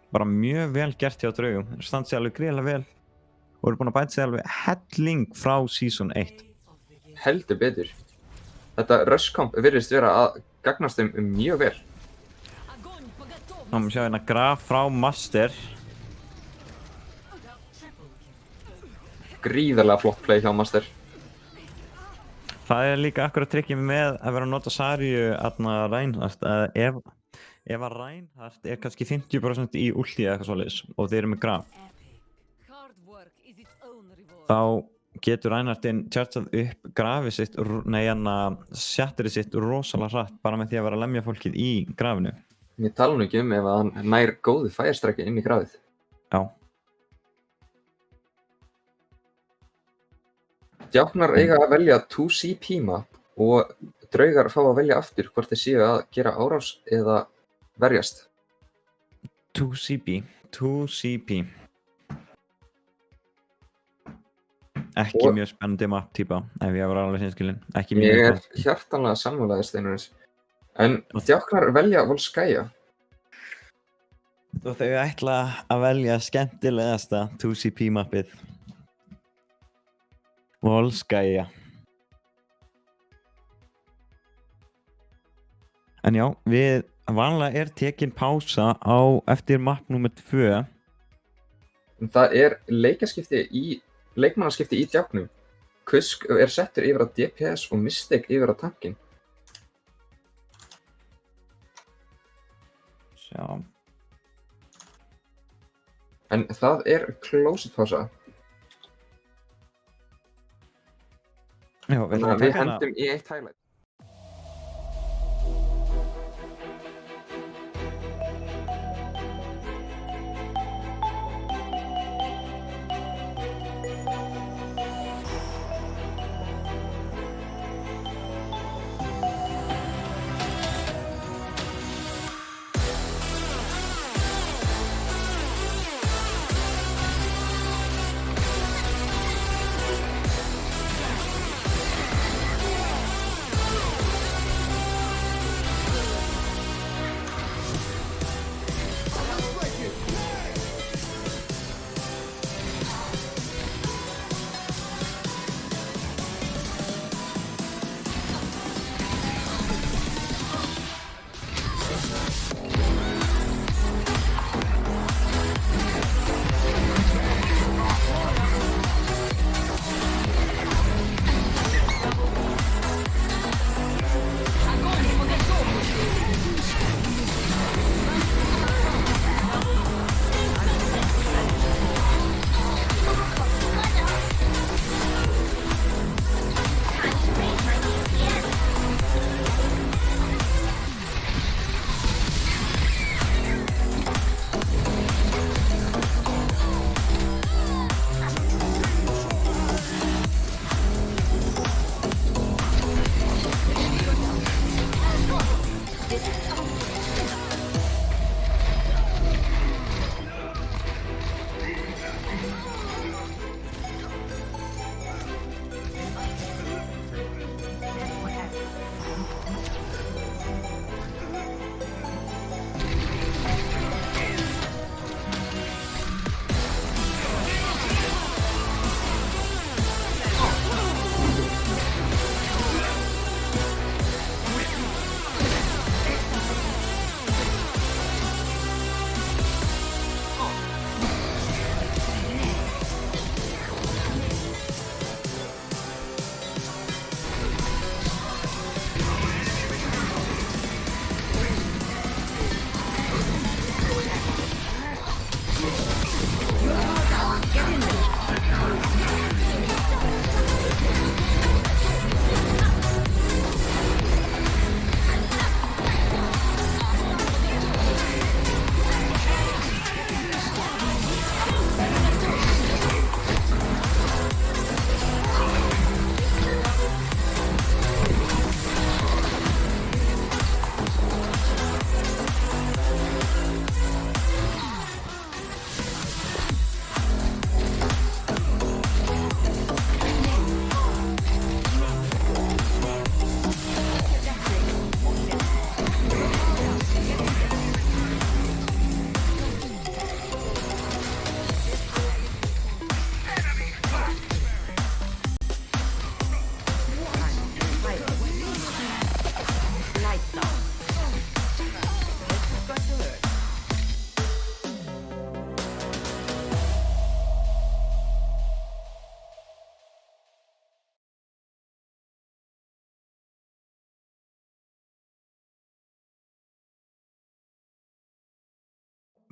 Bara mjög vel gert hjá draugum. Þeir standa sig alveg gríðarlega vel. Og eru búin að bæta sig alveg helling frá Season 1. Heldur betur. Þetta rushkomp virðist vera að gagnast þeim mjög vel. Þá má sjá hérna graf frá Master. Gríðarlega flott play hjá Master. Það er líka akkurat trikkið með að vera að nota Sarju aðna Reinhardt. Ef að Reinhardt er kannski 50% í ulti eða eitthvað svoleiðis og þeir eru með graf. Þá getur Reinhardtinn chargeað upp grafið sitt, shatterið sitt rosalega hratt bara með því að vera að lemja fólkið í grafinu. Ég tala nú ekki ef að hann nær góðu fæjarstrekki inn í grafið. Já. Djáknar eiga að velja 2CP map og draugar fá að velja aftur hvort þeir séu að gera árás eða verjast. 2CP. Ekki Og- mjög spennandi map típa, ef ég var alveg sinskilinn. Ekki mín Ég er uppáhalds. hjartanlega sammálaður Steinunnis. En djáknar velja Volskaya. Og þau ætla að velja skemmtilegasta 2CP mappið. Volskaya. En já, við vanlega er tekin pása á eftir map nummer 2. Það er leikmannaskipti í djáknum. Kusk er settur yfir á DPS og Mistake yfir á tankin. Sjá. En það er closet pása. Já, við Þannig ætlum að að við taka hana. hendum í eitt highlight.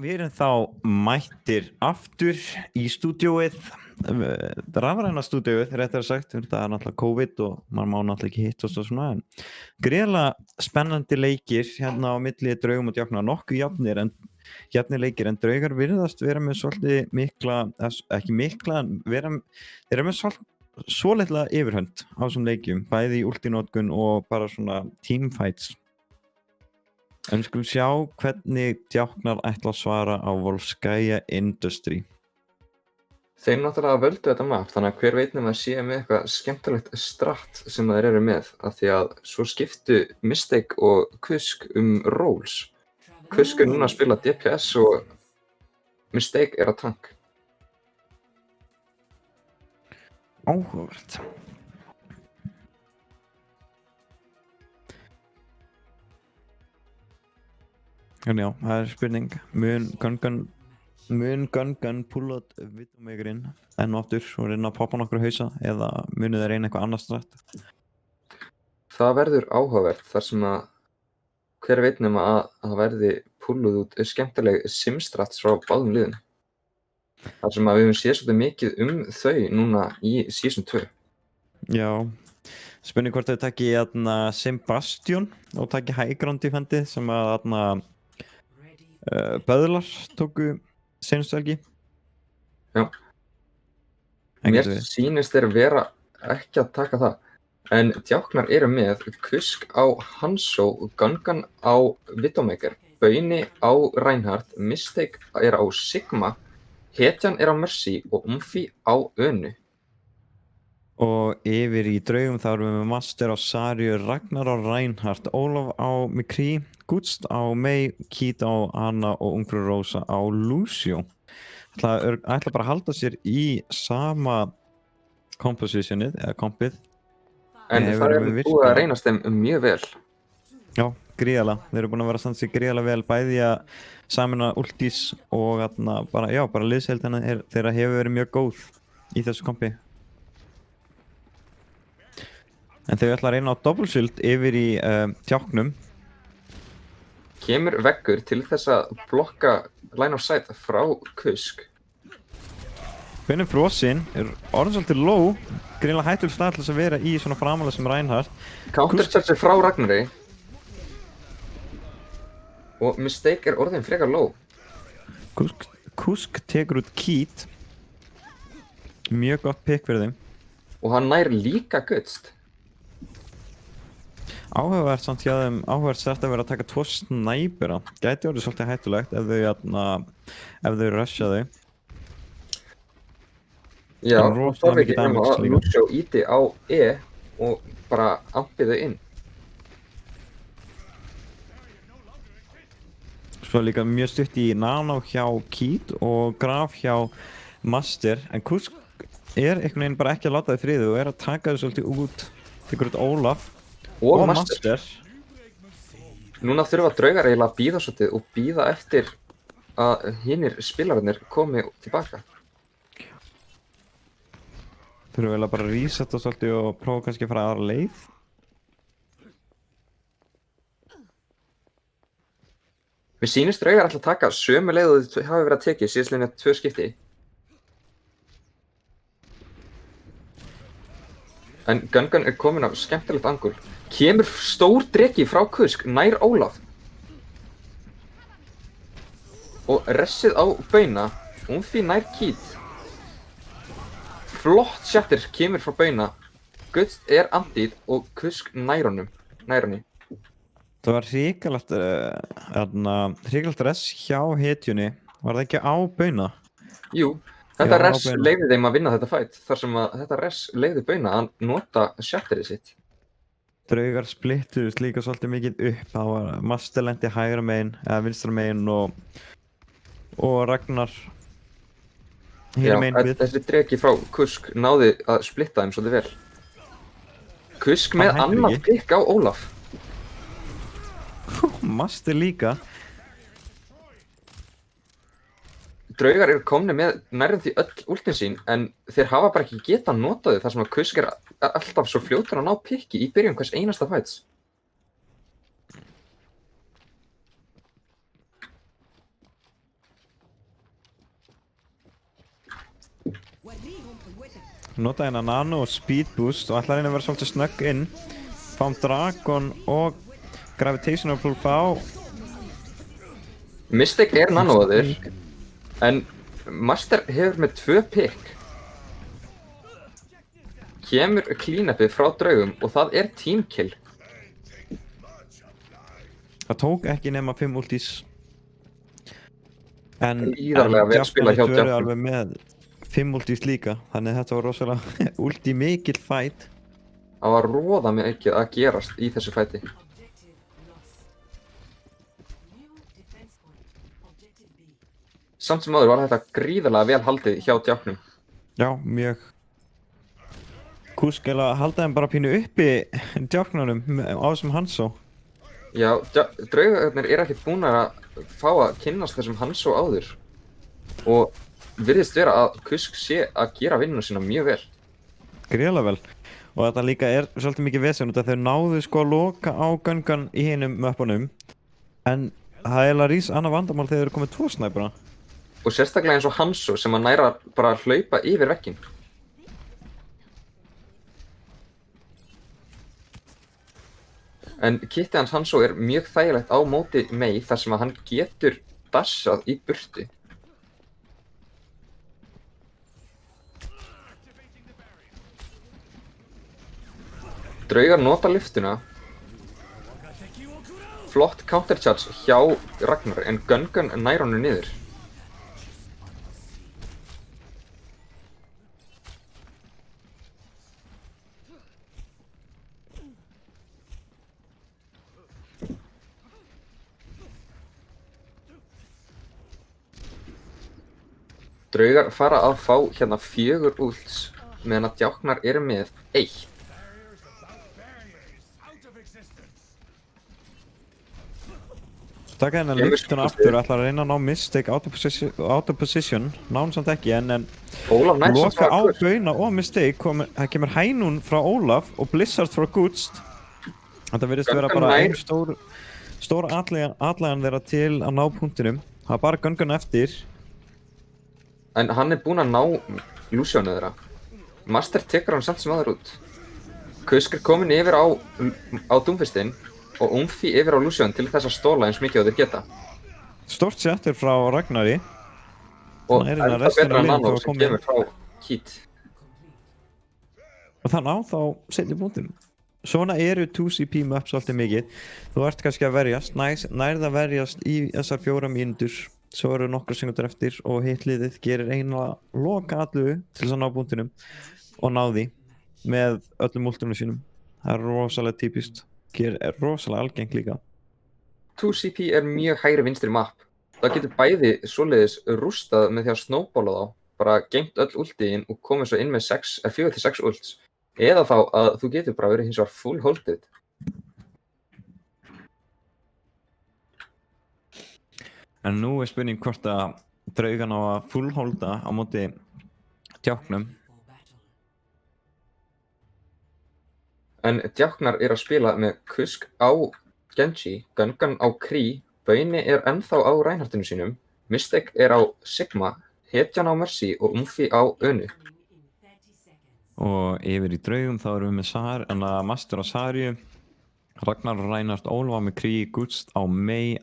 Við erum þá mættir aftur í stúdíóið, rafræna stúdíóið, réttar sagt, það er náttúrulega COVID og maður má náttúrulega ekki hittast og svona, en gríðarlega spennandi leikir hérna á milli draugum og djákna, nokkuð jafnir leikir, en draugar virðast vera með svolítið mikla, ekki mikla, þeir eru með svolítið yfirhönd á þessum leikjum, bæði í ultinótkun og bara svona teamfights. En við skulum sjá hvernig djáknar ætla að svara á Volskaya Industry. Þeir náttúrulega völdu þetta map, þannig að hver veit nema að sé með eitthvað skemmtilegt strat sem þeir eru með, af því að svo skiptu Mistake og Kusk roles. Kusk núna að spila DPS og Mistake á tank. Áhugavert. En já, það spurning. Mun Gun pulla út Widowmakerinn enn og aftur og reyna að poppa nokkru hausa eða munu þeir reyna eitthvað annars strætt? Það verður áhugavert þar sem að hver veit nema að það verði pulluð út skemmtileg simstrats frá báðum liðum. Þar sem að við höfum séð svolítið mikið þau núna í Season 2. Já, spurning hvort þau taki Sebastian og taki high ground defendið sem að böðlar tóku seinustu helgi. Já. Mér sýnist þeir vera ekki að taka það. En djáknar eru með Kusk á Hanzo, Gungan á Widowmaker, Bauni á Reinhardt, Mistake á Sigma, Hetjan á Mercy og Umfi á Önu. Og yfir í draugum þá erum við með Master á Sarju, Ragnar á Reinhardt, Ólaf á McCree, Gutst á Mei, Keith á Anna og Ungfrú Rósa á Lucio. Ætla bara að halda sér í sama compositionið, eða kompið. En það er búið að reynast þeim mjög vel. Já, gríðarlega. Þeir eru búin að vera að standa sig gríðarlega vel, bæði að samina ultis og bara liðsheildina þeirra hefur verið mjög góð í þessu kompi. En þau ætla að reyna á double shield yfir í djáknum. Kemur veggur til þess að blokka line of sight frá Kusk. Beinum frosinn er orðin svolítið low, greinlega hættuleg stað til þess að vera í svona framalega sem Reinhardt. Counter-charge frá Ragnari. Og Mistake orðin frekar low. Kusk tekur út Keith. Mjög gott pick fyrir þeim. Og hann nær líka Gutst. Áhugavert samt hjá þeim, áhugavert sett að vera að taka 2 snæpera. Gæti orðið svolítið hættulegt ef þau rusha þau. Já, og þá veit ég að Lucio íti á E og bara ampi þau inn. Svo líka mjög stutt í Nano hjá Keith og Graf hjá Master, en Kusk einhvern veginn bara ekki að láta þau friði og að taka þau svolítið út, tekur út Ólaf og Master. Núna þurfa draugar eiginlega að bíða svolítið og bíða eftir að hinir spilararnir komi tilbaka. Þurfum vel að bara resetta svolítið og prófa kannski að fara aðra leið. Mér sýnist draugar ætla að taka sömu leið og þau hafi verið að tekið síðastliðin 2 skipti. En Gungan komin á skemmtilegt angul. Kemur stór dreki frá Kusk, nær Ólaf. Og ressið á Bauna, Umfi nær Keith. Flott shatter kemur frá Bauna. Gutst andið og Kusk nær henni. Það var hrikalegt res hjá hetjunni. Var það ekki á Bauna? Jú, þetta res leyfði þeim að vinna þetta fight. Þar sem að þetta res leyfði Bauna að nota shatterið sitt. Draugar splittuðust líka svolítið mikið upp. Það var Master lendi hægra megin, eða vinstra megin og Ragnar Já, þessi dreki frá Kusk náði að splitta þeim svolítið vel. Kusk með annað pick á Ólaf. Master líka. Draugar komni með nærðum því öll ultin sín, en þeir hafa bara ekki getað notað þau þar sem að Kusk alltaf svo fljótur að ná picki í byrjun hvers einasta fights. Nota hérna Nano og Speed Boost og ætla að reyna að vera svolítið snögg inn. Fáum Dragon og Gravitational Pull á. Mistake nanoðir, en Master hefur með 2 pick. kemur clean-upið frá draugum og það er teamkill. Það tók ekki nema 5 ultis. En Gríðarlega vel spilað hjá Djáknarnir tvö eru Djáknum. alveg með 5 ultis líka. Þannig að þetta var rosalega ulti mikill fight. Það var roða mikið að gerast í þessu fæti. Samt sem áður var þetta gríðarlega vel haldið hjá Djáknum. Já, mjög. Kusk eða halda þeim bara pínu uppi Djáknunum á þessum Hanzo. Já, draugarnir eru ekkert búin að fá að kynnast þessum Hanzo áður. Og virðist vera að Kusk sé að gera vinnuna sína mjög vel. Gríðarlega vel. Og þetta líka er svolítið mikið vesen út af þau náðu sko að loka á Gungan í hinum möppunum. En það er eiginlega rís annað vandamál þegar þeir eru komið 2 snæpura. Og sérstaklega eins og Hanzo sem að næra bara að hlaupa yfir vegginn. En kittið hans Hanzo er mjög þægilegt á móti Mei þar sem að hann getur dashað í burtu. Draugar nota lyftuna. Flott countercharge hjá Ragnar en Gungan nær honum niður. Draugar fara að fá hérna 4 ults meðan að Djáknar eru með 1. Taka hennar lyftuna aftur og ætla að reyna að ná mistake out of position. Ná hann samt ekki en Ólaf nær samt loka á frá Kusk. bauna og mistake. Það kemur hænún frá Ólaf og Blizzard frá Gutst. Þetta virðist vera bara einn stór atlægan þeirra til að ná punktinum. Það er bara Gungan eftir. En hann er búinn að ná Lucianu þeirra. Master tekur hann samt sem aður út. Kusk er komin yfir á Doomfistinn og Umfi yfir á Lucian til þess að stóla eins mikið á þeir geta. Stórt settur frá Ragnari. Og Þannig er ennþá restin af betra en liðinu Nano þá sem komið. kemur frá Heat. Og það ná þá seinni punktinum. Svona eru 2CP maps alltaf mikið. Þú ert kannski að verjast, nærð að verjast í þessar 4 mínútur. Svo eru nokkra sekúndur eftir og hitt liðið gerir eina loka allu til þess að ná punktinum og ná því með öllum ultunum sínum. Það er rosalega typist. Er rosalega algengt líka. 2CP er mjög hægri vinstri map. Það getur bæði svoleiðis rústað með því að snowballa þá, bara geymt öll ultiðin og komið svo inn með 4 til 6 ults. Eða þá að þú getur bara verið hins vegar full holdið. En nú er spurning hvort að draugan á að full holda á móti Djáknum. En Djáknar er að spila með Kusk á Genji, Gungan á Kree, Bauni er ennþá á Reinhardtinu sínum, Mistake er á Sigma, Hetjan á Mercy og Umfi á Önu. Og yfir í draugum þá erum við með Master á Sarju, Ragnar og Reinhardt Ólaf með Kree, Gutst á Mei,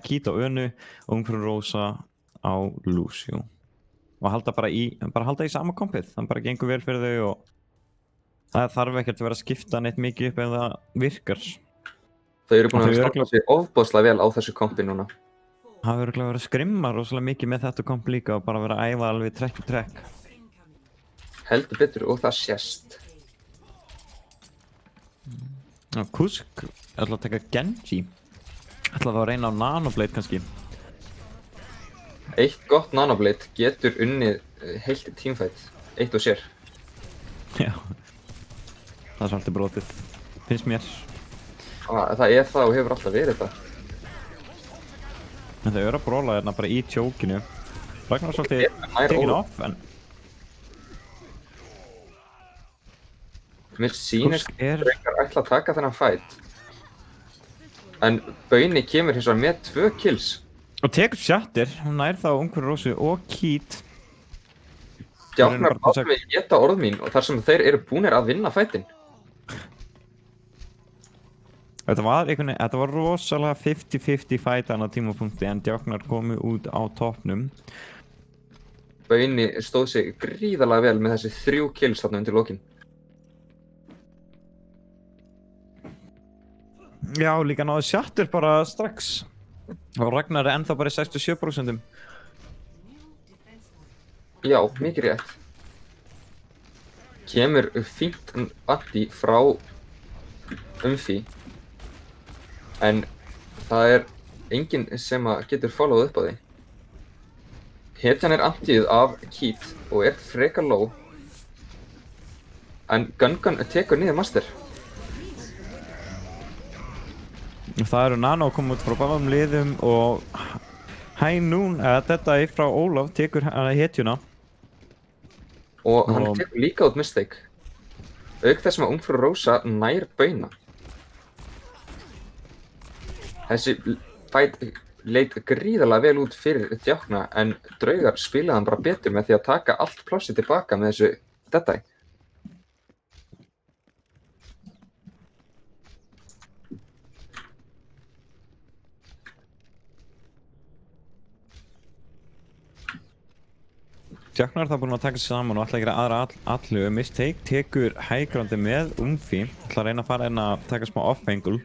Kít á Önu og Ungfrú Rósa á Lucio. Og halda halda í sama kompið, það bara gengur vel fyrir þau og það þarf ekkert að vera að skipta neitt mikið upp ef það virkar. Þau eru búin að standa sig ofboðslega vel á þessu kompi núna. Það hefur örugglega verið að skrimma rosalega mikið með þetta komp líka og bara vera að æfa alveg trekk í trekk. Heldur betur og það sést. Kusk ætla að taka Genji. Ætla þá að reyna á Nanoblade kannski. Eitt gott Nanoblade getur unnið heilt teamfight, eitt og sér. Já. Það er svolítið brotið. Finnst mér. Það er það og hefur alltaf verið það. En þau eru að bróla hérna bara í tjókinu. Ragnar svolítið tekin off en Mér sýnist Kusk er frekar ætla að taka þennan fight. En Bauni kemur hins vegar með 2 kills. og tekur Shatter, hún nær þá Ungfrú Rósu og Kít. Djáknar átt með geta orð mín og þar sem þeir eru búnir að vinna fightinn. Þetta var rosalega 50-50 fight á tímapunkti en Djáknar komu út á toppnum. Bauni stóð sig gríðarlega vel með þessi 3 kills þarna undir lokin. Já, líka náðu Shatter bara strax. Og Ragnar er ennþá bara í 67%. Já, mikið rétt. Kemur fínt anti frá Umfi. En það er enginn sem getur followað upp á því. Hetjan er antið af Keith og er frekar low. En Gungun tekur niður Master. Það eru Nano að koma út frá báðum liðum og Hænún, eða þetta er frá Ólaf, tekur hetjuna. Og hann tekur líka út Mistake. Auk þess að Ungfrú Rósa nær bauna. Þessi fight leit gríðarlega vel út fyrir Djákna en Draugar spilaði hann bara betur með því að taka allt plássið tilbaka með þessu Deadeye. Djáknar er það búinn að taka sig saman og ætla að gera aðra allu. Mistake tekur hægrandi með Umfi. ætla að reyna að fara inn að taka smá off-angle.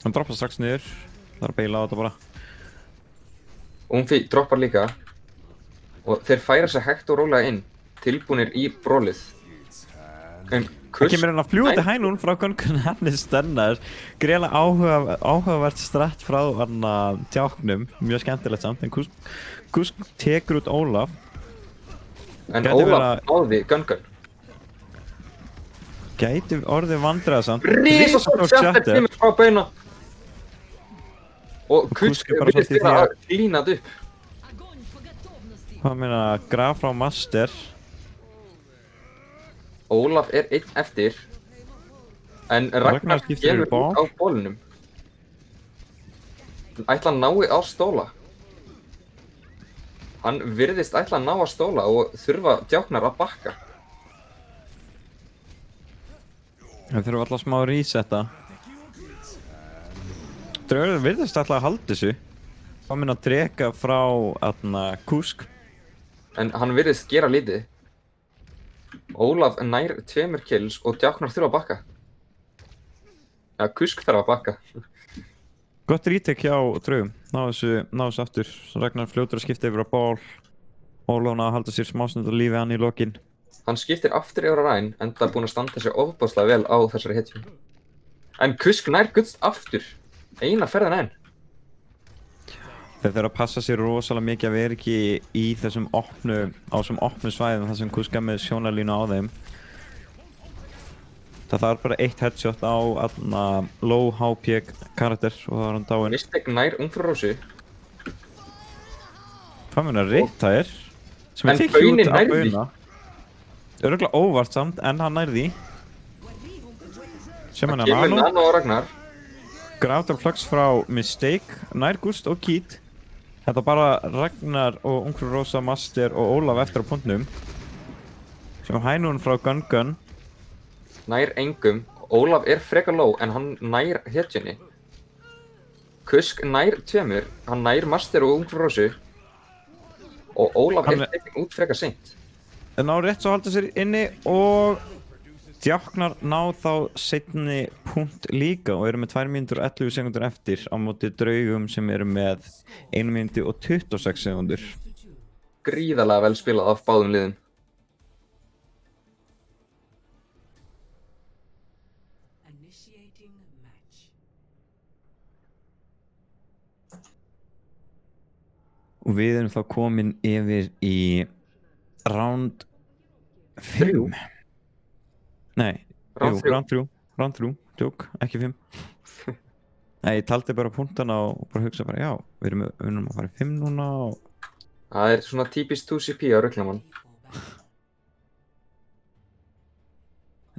Hann droppar strax niður. Það er að beila á þetta bara. Umfi droppar líka og þeir færa sig hægt og rólega inn, tilbúnir í brólið. En Það kemur hérna fljúandi Hænún frá Gungun, hann er stennar. Greiðlega áhugavert stratt frá Djáknum, mjög skemmtilegt samt, en Kusk tekur út Ólaf. En Ólaf náði Gungun. Gæti orðið vandræðasamt. Rísastór Shatter kemur frá bauna. Og Kusk virðist vera að klína þetta upp. Hvað meina, graf frá Master. Ólaf er einn eftir. En Ragnar skiptir gefur út á bólunum. Ætla að nái á stóla. Hann virðist ætla að ná að stóla og þurfa Djáknar að bakka. Við þurfum alltaf smá að resetta. Draugur virðist alltaf að halda þessu. Hvað meina dreka frá Kusk. En hann virðist gera lítið. Ólaf nær 2 kills og Djáknar þurfa að bakka. Ja, Kusk þarf að bakka. Gott retake hjá Draugum. Ná þessu aftur. Ragnar fljótur að skipta yfir á ból. Ólaf ná að halda sér smásnund og lífi hann í lokin. Hann skiptir aftur yfir á Ræn en það er búinn að standa sér ofboðslega vel á þessari hetju. En Kusk nær gullst aftur. Eina ferðin enn. Þeir þurfa að passa sér rosalega mikið að vera ekki í þessum opnu svæðum þar sem Kusk er með sjónarlínu á þeim. Það þarf bara eitt headshot á low HP karakter og það er hann dáinn. Mistake nær Ungfrú Rósu. Hvað meina Rita er? Sem En tekið út baunin af nærði. bauna. Örugglega óvart samt en hann nærði. Sem hann Það kemur Nano. Nano og Ragnar. Grátar flux frá Mistake, nær Gust og Keith. Þetta er bara Ragnar og Ungfrú Rósa, Master og Ólaf eftir á punktnum. Sem Hænún frá Gungun. Nær engum. Ólaf er frekar low en hann nær hetjunni. Kusk nær 2, hann nær Master og Ungfrú Rósu. Og Ólaf er tekin út frekar seint. Þeir ná rétt svo að halda sér inni og Djáknar ná þá seinni punkt líka og eru með 2 mínútur og 11 sekundur eftir á móti Draugum sem eru með 1 mínútu og 26 sekundur. Gríðarlega vel spilað af báðum liðum. Initiating match. Og við erum þá komin yfir í round 5. Nei, round 3, tjók, ekki 5. Nei, ég taldi bara punktana og bara hugsa bara, já, við erum að fara í 5 núna og... Það er svona típist 2CP á ruglamann.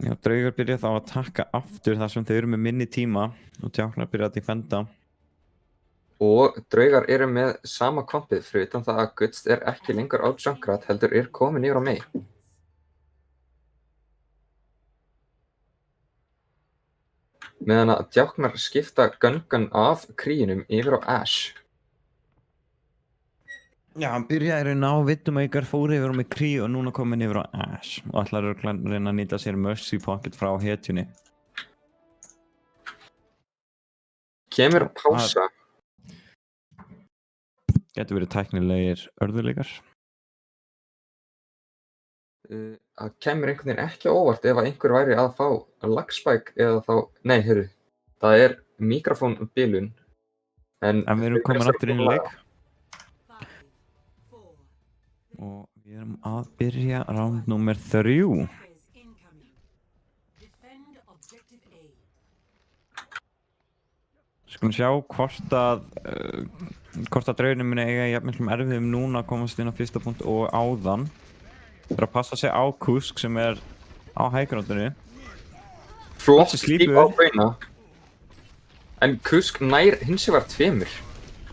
Já, Draugar byrja þá að taka aftur þar sem þeir eru með minni tíma og Djáknar byrja að defenda. Og Draugar eru með sama kompið fyrir utan það að Guts er ekki lengur á Junkrat heldur er komin yfir á Mei. Meðan að Djáknar skipta Gungun af kríunum yfir á Ash. Já, hann byrjaði að ná Widowmaker, fór yfir á með Kree og núna komin yfir á Ash og ætlar að reyna að nýta sér Mercy Pocket frá hetjunni. Kemur pása? Getur verið tæknilegir örðuleikar. Það kemur einhvern veginn ekki á óvart ef að einhver væri að fá lagspæk eða þá, nei, heyrðu, það er mikrofónbilun. En En við erum komin aftur inn í leik. Og við erum að byrja round nummer 3. Skulum sjá hvort að draugunum muni eiga jafn miklum erfiðum núna að komast inn á fyrsta punkt og áðan. Það er að passa sig á Kusk sem er á hæggrátinu. Flott Þessi skip slípur. á bauna. En Kusk nær hins vegar 2.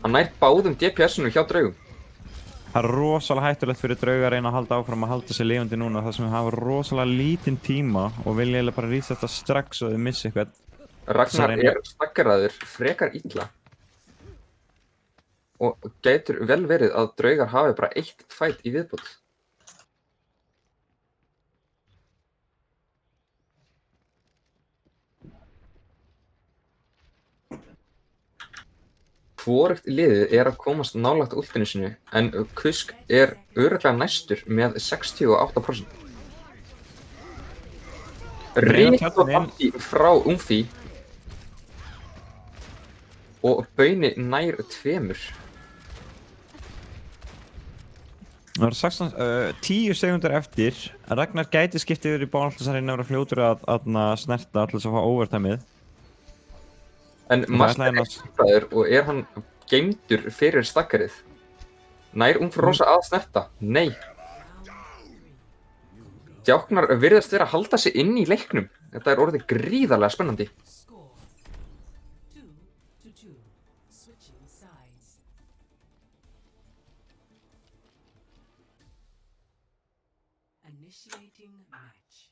Hann nær báðum DPS-unum hjá draugum. Það er rosalega hættulegt fyrir drauga að reyna að halda áfram að halda sig lifandi núna þar sem við hafa rosalega lítinn tíma og vilja eiginlega bara rísa þetta strax og þau missi eitthvað. Ragnar er stakkaraður frekar illa. Og gætur vel verið að draugar hafi bara 1 fight í viðbót. Hvorugt liðið er að komast nálægt ultinu sinu, en Kusk er örugglega næstur með 68%. Ríkofandi frá Umfi og bauni nær 2. Það eru 10 sekúndur eftir. Ragnar gæti skiptið yfir í bánaltasarinn að vera fljótur að snerta allir sem fá overtæmið. En Master er skiptaður og er hann geymdur fyrir stakkarið. Nær Umfrosa að snerta? Nei. Djáknar virðast vera að halda sig inn í leiknum. Þetta er orðið gríðarlega spennandi. Initiating match.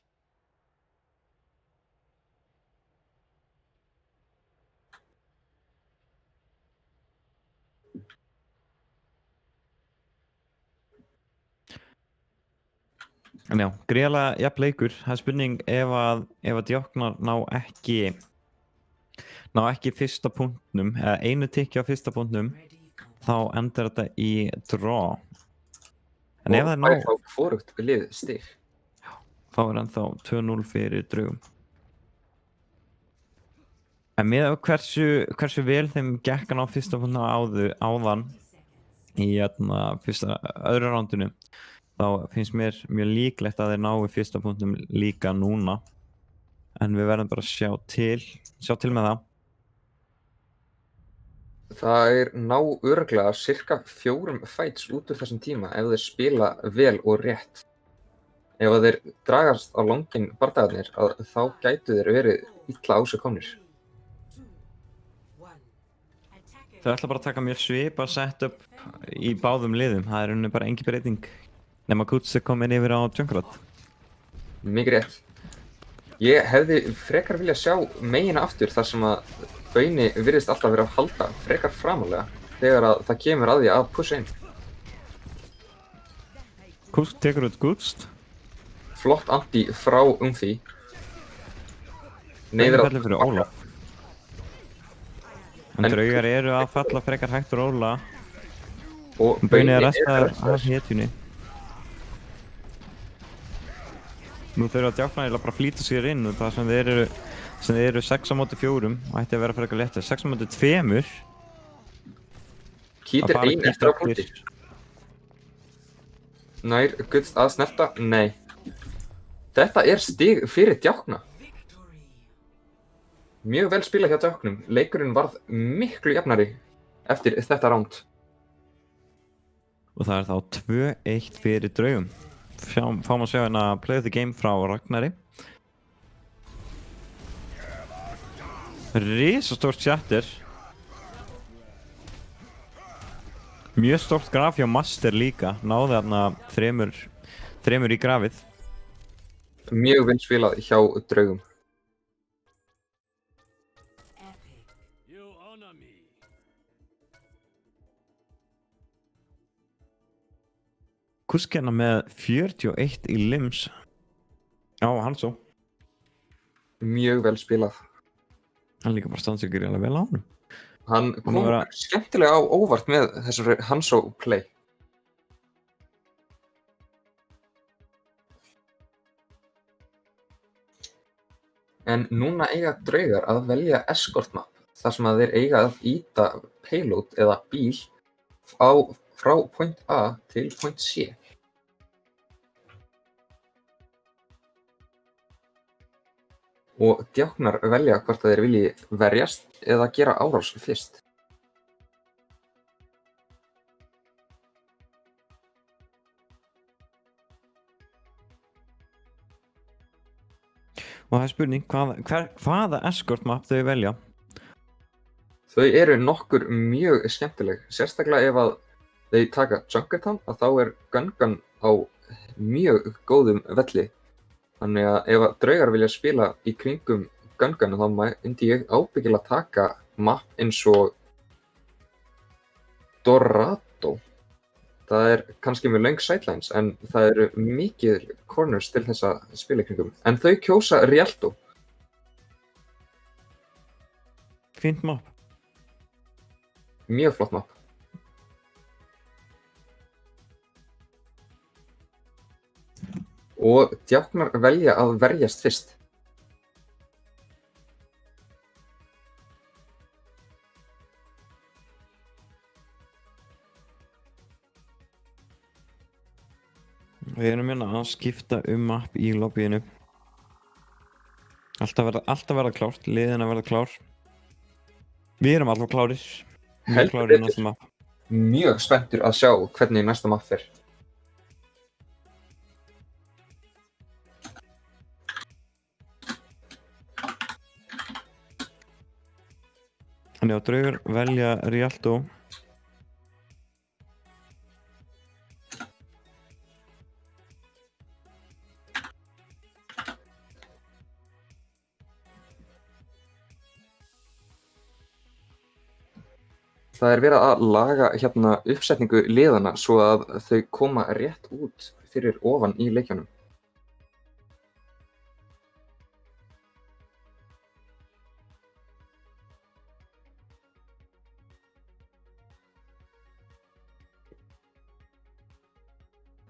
En já, gríðarlega jafn leikur. Það er spurning ef að Djáknar ná ekki fyrsta punktnum, eða einu tikki á fyrsta punktnum, þá endar þetta í draw. En ef það Og fær þá hvorugt lið stig. þá er ennþá 2-0 fyrir draugum. En með hversu vel þeim gekk hann á fyrsta punktna áðan í öðru rándinu, þá finnst mér mjög líklegt að þeir nái fyrsta punktum líka núna. En við verðum bara að sjá til með það. Það er ná örugglega cirka 4 fights út úr þessum tíma ef þeir spila vel og rétt. Ef þeir dragast á langinn bardagarnir þá gætu þeir verið illa á sig komnir. Þeir ætla bara að taka mjög svipa setup í báðum liðum. Það er bara engin breyting. Nema Kuts er komin yfir á Junkrat. Mikið rétt. Ég hefði frekar viljað sjá megina aftur þar sem að bauni virðist alltaf vera að halda frekar framalega þegar að það kemur að því að pusha inn. Kuts tekur út Gutst. Flott anti frá Umfi. Neyður fellur fyrir Óla. En draugar eru að falla frekar hægt úr Óla. Og bauni er restaður af hetjunni. Nú þurfa Djáknar bara að flýta sér inn og það sem þeir eru 6-4 og ætti að vera frekar léttir. 6-2. Kýtir ein eftir á punkti. Nær Gutst að snerta? Nei. Þetta er stig fyrir Djákna. Mjög vel spilað hjá Djáknum. Leikurinn varð miklu jafnari eftir þetta ránd. Og það er þá 2-1 fyrir draugum. Fáum að sjá hérna play of the game frá Ragnari. Risastórt shatter. Mjög stórt graf hjá Master líka. Náði þarna þremur í grafið. Mjög vel spilað hjá draugum. Kusk hérna með 41 í limbs. Já, hann svo. Mjög vel spilað. Hann líka bara standa sig gríðarlega vel á honum. Hann kom skemmtilega á óvart með þessari Hanzo play. En núna eiga draugar að velja escort map, þar sem að þeir eiga að ýta payload eða bíl frá point A til point C. Og djáknar velja hvort þeir vilji verjast eða gera árás fyrst. Og það er spurning, hvaða escort map þau velja? Þau eru nokkur mjög skemmtileg, sérstaklega ef að þau taka Junkertown, að þá er Gungan á mjög góðum velli. Þannig að ef að draugar vilja spila í kringum Gungan, þá myndi ég ábyggilega taka map eins og Dorado. Það er kannski með löng sidelines, en það eru mikið corners til þess að spila í kringum. En þau kjósa Rialto. Fínt map. Mjög flott map. Og djáknar velja að verjast fyrst. Við erum hérna að skipta map í lobbyinu. Alltaf verða klárt, liðin að verða klár. Við erum alltaf klárir. Mjög klárir í næsta map. Mjög spenntur að sjá hvernig næsta map fer. Þannig að draugar velja Rialto. Það er verið að laga hérna uppsetningu liðana svo að þau koma rétt út fyrir ofan í leikjunum.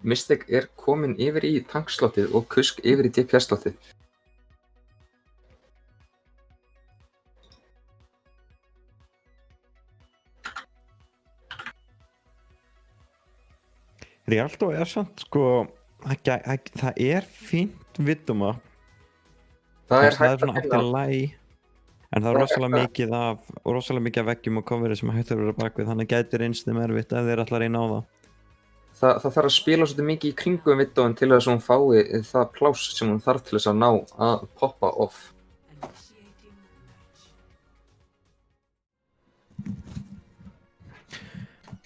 Mystic er komin yfir í tankslottið og Kusk yfir í DPS-slottið. Rialto er samt sko, það er fínt vidduma. Það er svona allt í lagi. En það er rosalega mikið af veggjum og coveri sem hægt að vera bakvið, þannig gæti reynst þeim erfitt ef þeir ætla að reyna á það. Það þarf að spila svolítið mikið í kringum viddóin til þess að hún fái það pláss sem hún þarf til þess að ná að poppa off.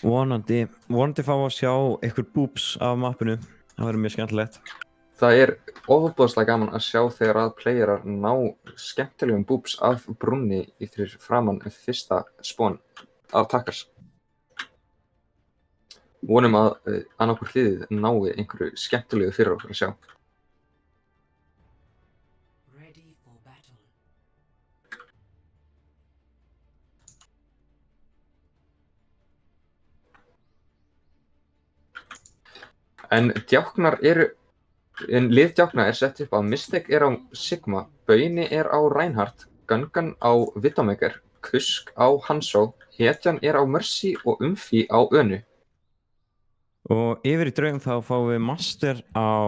Vonandi fá að sjá einhver boobs af mappinu. Það verður mjög skemmtilegt. Það er ofboðslega gaman að sjá þegar að playerar ná skemmtilegum boobs af brúnni fyrir framan fyrsta spawn af takkars. Vonum að annarkur hliðið nái einhverju skemmtilegu fyrir okkur að sjá. En lið djákna er sett upp að Mystic er á Sigma, Bauni er á Reinhardt, Gungan á Widowmaker, Kusk á Hanzo, Hetjan er á Mercy og Umfi á Önu. Og yfir í draugum þá fáum við Master á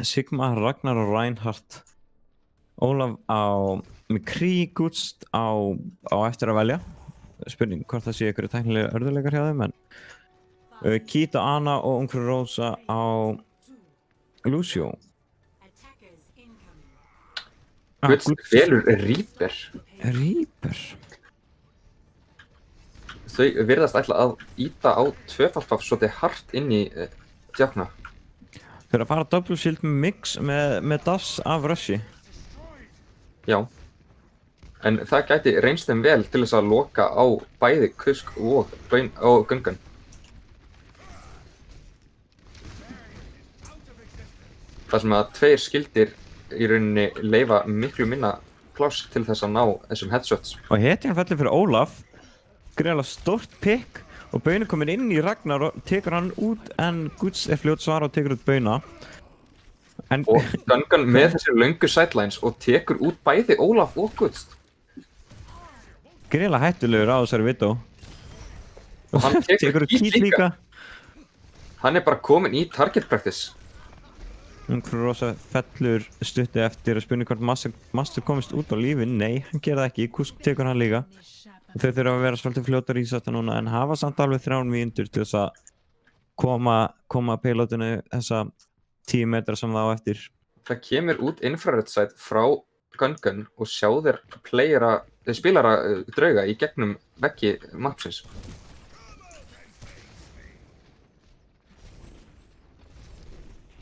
Sigma, Ragnar á Reinhardt, Ólaf á McCree, Gutst á eftir að velja. Spurning hvort það sé ykkur tæknilega örðuleikar hjá þeim, en Kita, Ana og Ungfrú Rósa á Lucio. Gutst velur Reaper. Þau virðast ætla að ýta á tvöfaldpaff svolítið hart inn í djákna. Þau eru að fara double shield með mix með das af Russi. Já. En það gæti reynst þeim vel til þess að loka á bæði Kusk og Gungan. Það sem að tveir skildir í rauninni leyfa miklu minna pláss til þess að ná þessum headshots. Og hetjan fellur fyrir Ólaf, greiðlega stórt pick og Bauna komin inn í Ragnar og tekur hann út en Guts fljótt svara og tekur út Bauna. En Og Gungan með þessi löngu sidelines og tekur út bæði Ólaf og Guts. greiðlega hættulegur á þessari Widow. Og hann Tekur út Kít líka. Hann bara komin í target practice. Rosa fellur stutti eftir að spurning hvort Master komist út á lífi. Nei, hann gerði ekki. Kusk tekur hann líka. Þau þurfa að vera svolítið fljótar í þetta núna en hafa samt alveg 3 mínútur til þess að koma payloadinu þessa 10 metra sem það á eftir. Það kemur út infrared sight frá Gungan og sjá þér spilara drauga í gegnum veggi mapsins.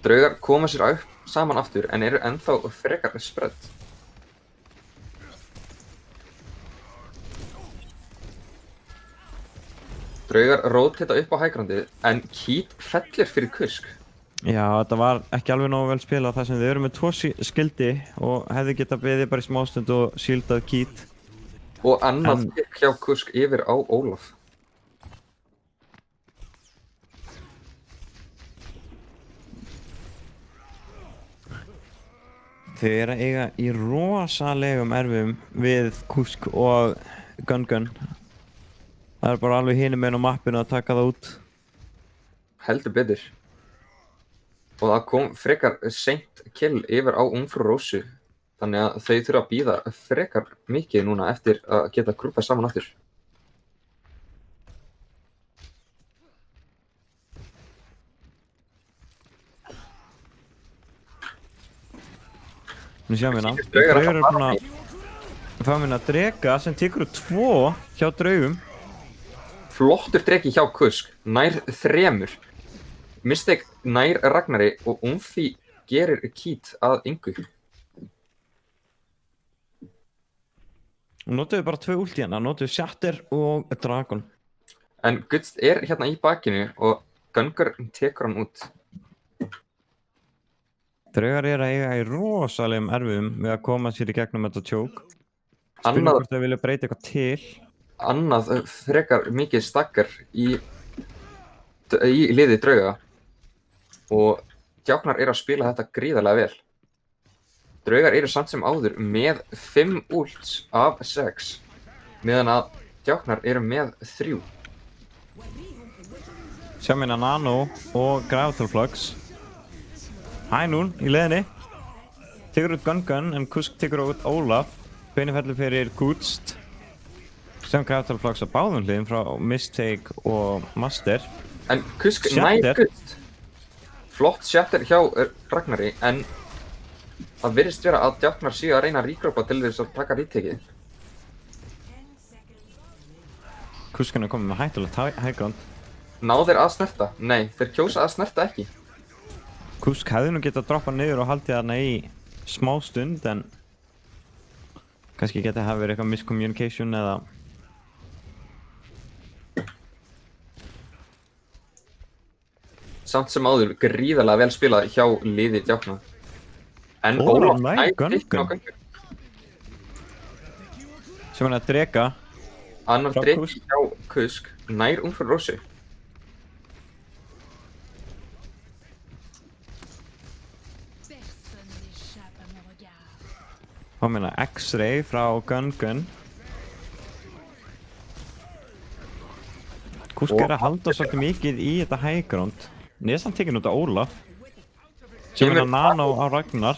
Draugar koma sér upp saman aftur en eru ennþá frekar spredd. Draugar rótita upp á hægrandið en Kít fellir fyrir Kusk. Já, þetta var ekki alveg nógu vel spilað þar sem þau eru með 2 skildi og hefði getað beðið bara í smástund og shieldað Kít. Og annað pick hjá Kusk yfir á Ólaf. Þau eru að eiga í rosalegum erfum við Kusk og Gungan. Það er bara alveg hinum meginn á mappinu að taka það út. Heldur betur. Og það kom frekar seint kill yfir á Ungfrú Rósu. Þannig að þau þurfa að bíða frekar mikið núna eftir að geta grúpað saman aftur. Nú sjáum við hérna. Draugar eru búin að fá minna að drega sem tekur út 2 hjá draugum. Flottur dreki hjá Kusk, nær 3. Mistake nær Ragnari og Umfi gerir Kít að engu. Og notuðu bara 2 ulti hérna, notuðu Shatter og Dragon. En Guts hérna í bakinu og Gungar tekur hann út. Draugar eru að eiga í rosalegum erfum við að koma sér í gegnum þetta choke. Spurning hvort þau vilja breyta eitthvað til. Annað frekar mikið stakkar í liði drauga. Og djáknar eru að spila þetta gríðarlega vel. Draugar eru samt sem áður með 5 ults af 6. Meðan að djáknar eru með 3. Sjáum hérna Nano og Gravital Flux. Hænún í leiðinni. Tekur út Gungan en Kusk tekur út Ólaf. Beinu fellur fyrir Gutst. Sjáum Gravital Flux á báðum hliðum frá Mistake og Master. En Kusk nær Gutst. Flott shatter hjá Ragnari en það virðist vera að djáknar séu að reyna að regroupa til þess að taka retakið. Kuskan er komið með hættulegt high ground. Ná þeir að snerta? Nei, þeir kjósa að snerta ekki. Kusk hefði nú getað droppað niður og haldið þarna í smá stund en kannski getið hafa verið eitthvað miscommunication eða Samt sem áður gríðarlega vel spilað hjá liði djákna. En Ólaf nær drikkin á Gungar. sem hann að drega. Annar drikki hjá Kusk nær Ungfrú Rósu. Hvað meina X-ray frá Gungan. Kusk er að halda svolítið mikið í þetta high ground. Neðan tekinn út á Ólaf. Sem er að Nano á Ragnar.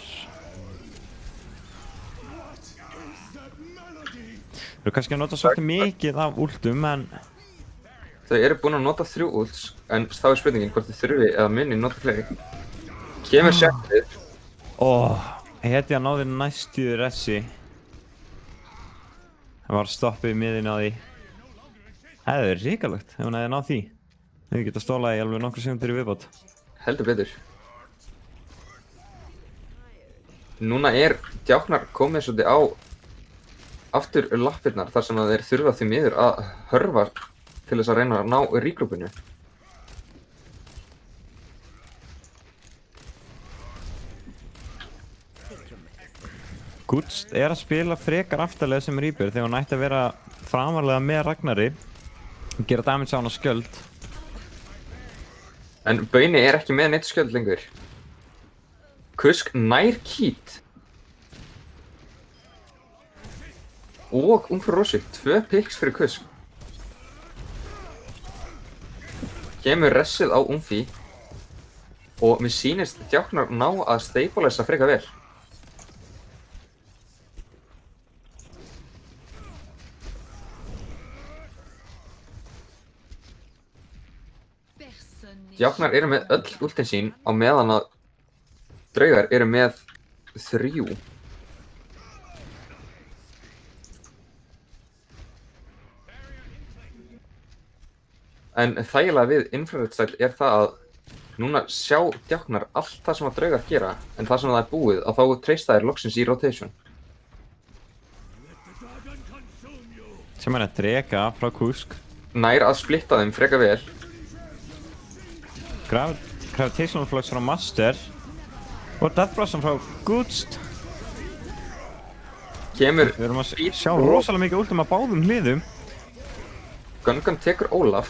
Þau eru kannski að nota svolítið mikið af ultum en Þau eru búin að nota 3 ults en þá er spurningin hvort þau þurfi eða muni nota fleiri. Kemur shatterið. Hetja náði næstu ressi. Það var stoppið í miðinu á því. Það er ríkalegt ef hún hefði náð því. Þau geta stólað í alveg nokkru sekundur í viðbót. Heldur betur. Núna er djáknar komið svolítið á aftur lappirnar þar sem að þeir þurfa því miður að hörfa til þess að reyna að ná regroupinu. Gutst að spila frekar aftarlega sem Reaper þegar hún ætti að vera framarlega með Ragnari og gera damage á hana skjöld. En Bauni ekki með neitt skjöld lengur. Kusk nær Kít. Og Ungfrú Rósu, 2 picks fyrir Kusk. Kemur ressið á Ungfi. Og mér sýnist djáknar ná að stabilisa frekar vel. Djáknar eru með öll ultin sín á meðan að draugar eru með 3. En þægilega við Infrared Style það að núna sjá djáknar allt það sem að draugar gera, en það sem það búið að þá treysta þær loksins í rotation. Sem að drega frá Kusk. Nær að splitta þeim frekar vel. Gravitational Flux frá Master. Og Death Blossom frá Gutst. Kemur Við erum að sjá rosalega mikið ultum að báðum hliðum. Gungan tekur Ólaf.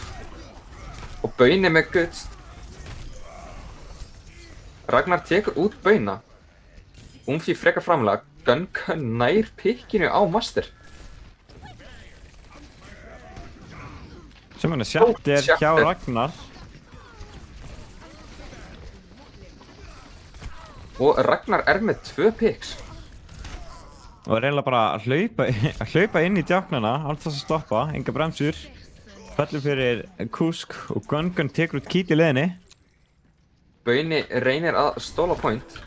Og Bauni með Gutst. Ragnar tekur út Bauna. Ungfi frekar framlega. Gungan nær pikkinu á Master. Sem hann sjattir hjá Ragnar. Og Ragnar með 2 picks. Og eiginlega bara að hlaupa inn í djáknana, allt þess að stoppa, enga bremsur. Fellur fyrir Kusk og Gungan tekur út Kít í leiðinni. Bauni reynir að stóla point.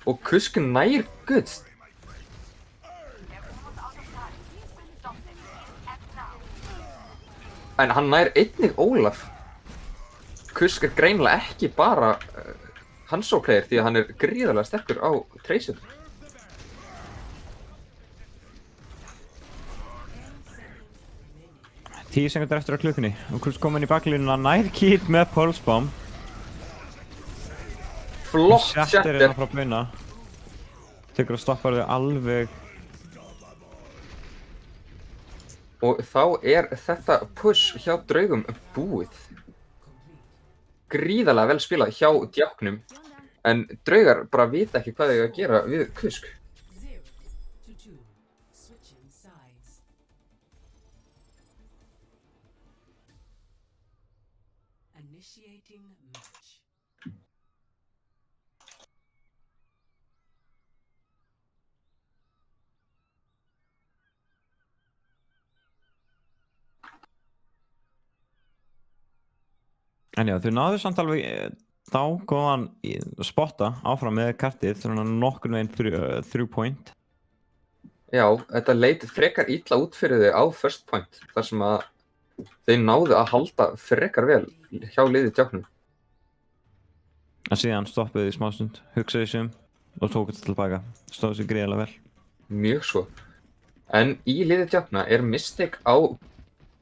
Og Kusk nær Gutst. En hann nær einnig Ólaf. Kusk greinilega ekki bara Hanzo-player því að hann gríðarlega sterkur á Tracer. Tíu sekundar eftir á klukkunni og Kusk kom inn í baklínuna, nær Kít með Pulse Bomb. Flott Shattir Shatter. hérna frá Bauna. Tekur og stoppar þau alveg. Og þá þetta push hjá draugum búið. Gríðarlega vel spilað hjá djáknum. En draugar bara vita ekki hvað þau að gera við Kusk. 0 to 2. Switching sides. Initiating match. En já, þau náðu samt alveg dágóðan spotta áfram með kartið, svona nokkurn veginn 3 point. Já, þetta leit frekar illa út fyrir þau á first point. Þar sem að þau náðu að halda frekar vel hjá liði djáknum. En síðan stoppuðu í smástund, hugsaðu sig og tók þetta tilbaka. Stóðu sig gríðarlega vel. Mjög svo. En í liði djákna Mystic á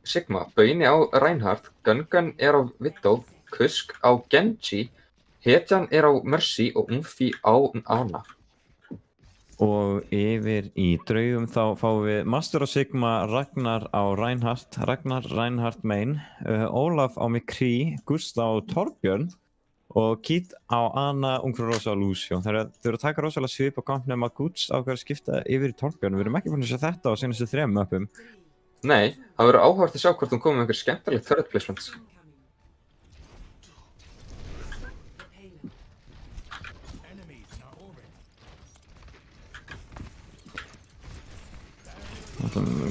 Sigma, Bauni á Reinhardt, Gungan á Widow, Kusk á Genji, Hetjan á Mercy og Ungfi á Ana. Og yfir í draugum þá fáum við Master á Sigma, Ragnar á Reinhardt, Reinhardt main, Ólaf á McCree, Gust á Torbjörn og Kít á Ana, Ungfrú Rósa og Lucio. Þau eru að taka rosalega svip á kampnum að Gust ákveður að skipta yfir í Torbjörn. Við erum ekki búin að sjá þetta á senastu 3 möppum. Nei, það verður áhugavert að sjá hvort hún komið með einhver skemmtilegt third placements.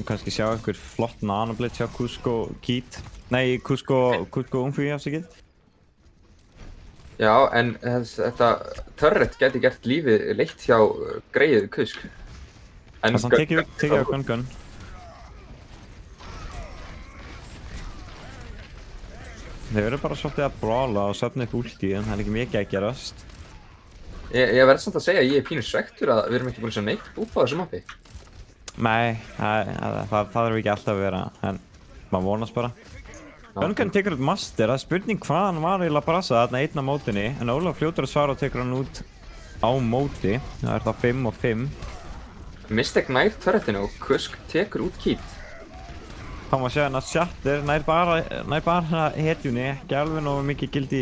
Kannski sjá einhver flott nanoblitz hjá Kusk og Kít. Nei, Kusk og Ungfrú afsakið. Já, en þetta turret geti gert lífið leitt hjá greið Kusk. En Það er tekið á Gungan. Þeir eru bara svolítið að brawla og safna upp ulti, en það er ekki mikið að gerast. Ég verð samt að segja að ég er pínu svektur að við erum ekki búin að sjá neitt búpa á þessu mappi. Nei, það þarf ekki alltaf að vera, en maður vonast bara. Gungan tekur út Master, það er spurning hvað hann var eiginlega að brasa þarna einn á mótinni, en Ólaf fljótur að svara og tekur hann út á móti. Það er það 5 og 5. Mistake nær turretinu og Kusk tekur út Kít. Þá má segja að Shatter nær bara hetjunni, ekki alveg nógu mikið gildi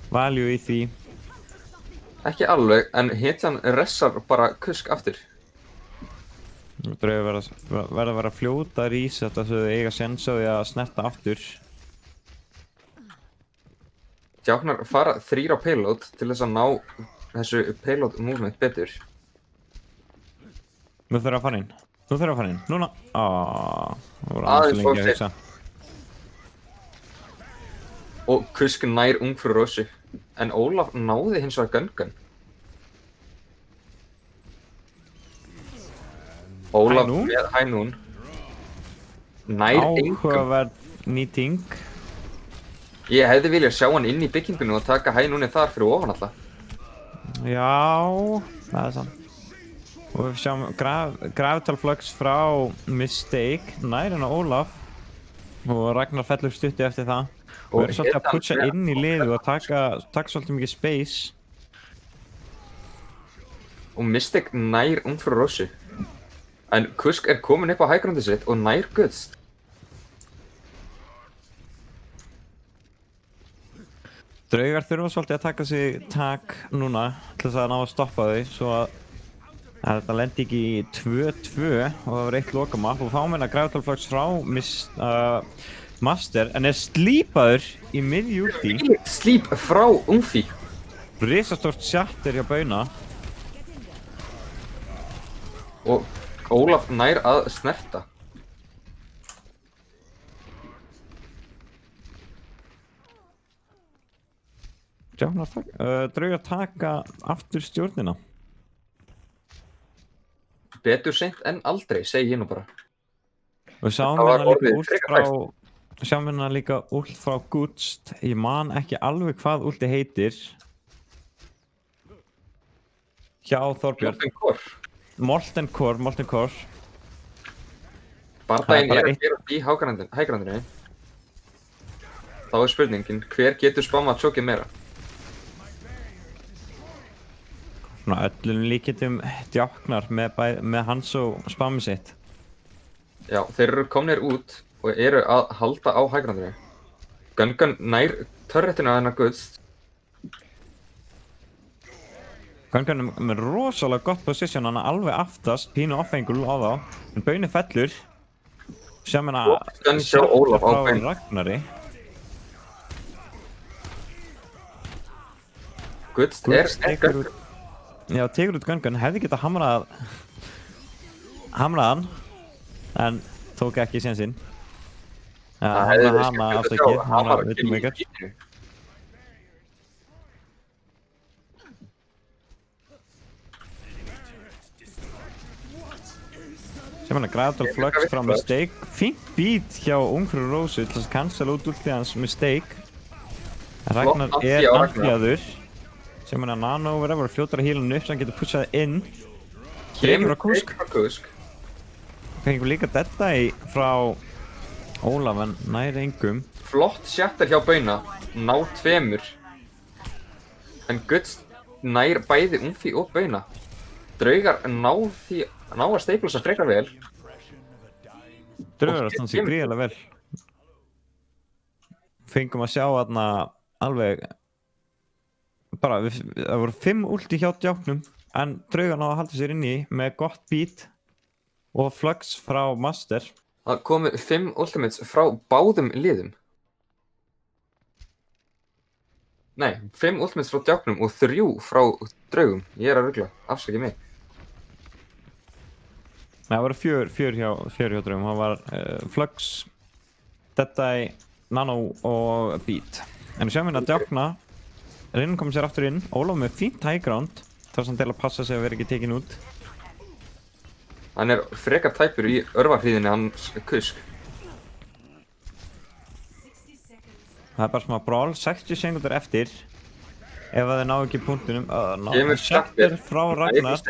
value í því. Ekki alveg, en hetjan ressar bara Kusk aftur. Draugar verða að vera fljóta að resetta svo þau eiga séns á því að snerta aftur. Djáknar fara 3 á payload til þess að ná þessu payload movement betur. Nú þurfa að fara inn. Núna. Það voru Aðeins lengi að of hugsa. Og Kusk nær ungfrú Rósu. En Ólaf náði hins vegar Gunn. Ólaf Hænún? með Hænún. Nær engum. Áhugaverð nýting. Ég hefði viljað sjá hann inn í byggingunni og taka Hænúni þar fyrir ofan alltaf. Já, það er sann. Og við sjáum Gravital Flux frá Mistake, nær hennar Ólaf. Og Ragnar fellur stutti eftir það. Og við erum svolítið að putsa inn í liðu og taka svolítið mikið space. Og Mistake nær ungfrú Rósu. En Kusk er komin upp á highgroundið sitt og nær Gutst. Draugar þurfa svolítið að taka sig tak núna til þess að ná að stoppa þau svo að þetta lendi ekki í 2-2 og það verður 1 lokamapp og þá meina Gravital Flux frá Master en er slípaður í miðju úti. Slíp frá Ungfi. Risastórt Shatter hjá Bauna. Og Ólaf nær að snerta. Draugar taka aftur stjórnina. Betur seint en aldrei, segi ég nú bara. Og sjáum hérna líka ult frá Gutst. Ég man ekki alveg hvað ulti heitir. Hjá Þorbjörn. Molten Core. Bardaginn er að gera í hægrandinu. Þá er spurningin, hver getur spammað tjókið meira? Svona öllum líkindum Djáknar með hans og spammi sitt. Já, þeir eru komnir út og eru að halda á hægrandinu. Gunn nær turretinu að hennar Gutst. Gunn með rosalega gott position, hann er alveg aftast, pínu off-angle á þá. En Bauni fellur. Sjáum hérna Gunn sjá Ólaf á Baun. Ragnari. Gutst er tekur út. Já, tekur út Gunn, hefði getað hamrað hann, en tók ekki sénsinn. Ja, hana afsakið, hana vitum við ekkert. Sem hann að Gravital Flux frá Mistake. Fínt beat hjá ungfrú Rósu til að cancela út últið hans Mistake. Ragnar er anfjaður. Sem hann að Nano verður fljótar að heala hann upp sem hann getur pushað inn. Kemur á Kusk. Fengum líka þetta frá Ólaf en nær engum. Flott Shatter hjá Bauna, ná 2. En Gutst nær bæði Ungfi og Bauna. Draugar ná að steiplasa frekar vel. Draugar að standa sig gríðarlega vel. Fengum að sjá þarna alveg bara, það voru 5 ulti hjá Djáknum en Draugar náðu að halda sér inni með gott beat og Flux frá Master. Það komu 5 ultimates frá báðum liðum. Nei, 5 ultimates frá Djáknum og 3 frá Draugum. Ég er að rugla, afsakið mig. Nei, það voru 4 hjá Draugum. Það var Flux, Deadeye, Nano og Beat. En við sjáum hérna að Djákna reynum komið sér aftur inn. Ólaf með fínt high ground. Það er samt til að passa sig að vera ekki tekin út. Hann er frekar tæpur í örvarhríðinni hans Kusk. Það er bara smá brawl, 60 sekúndur eftir. Ef þeir ná ekki punktunum. Kemur Shatter frá Ragnar.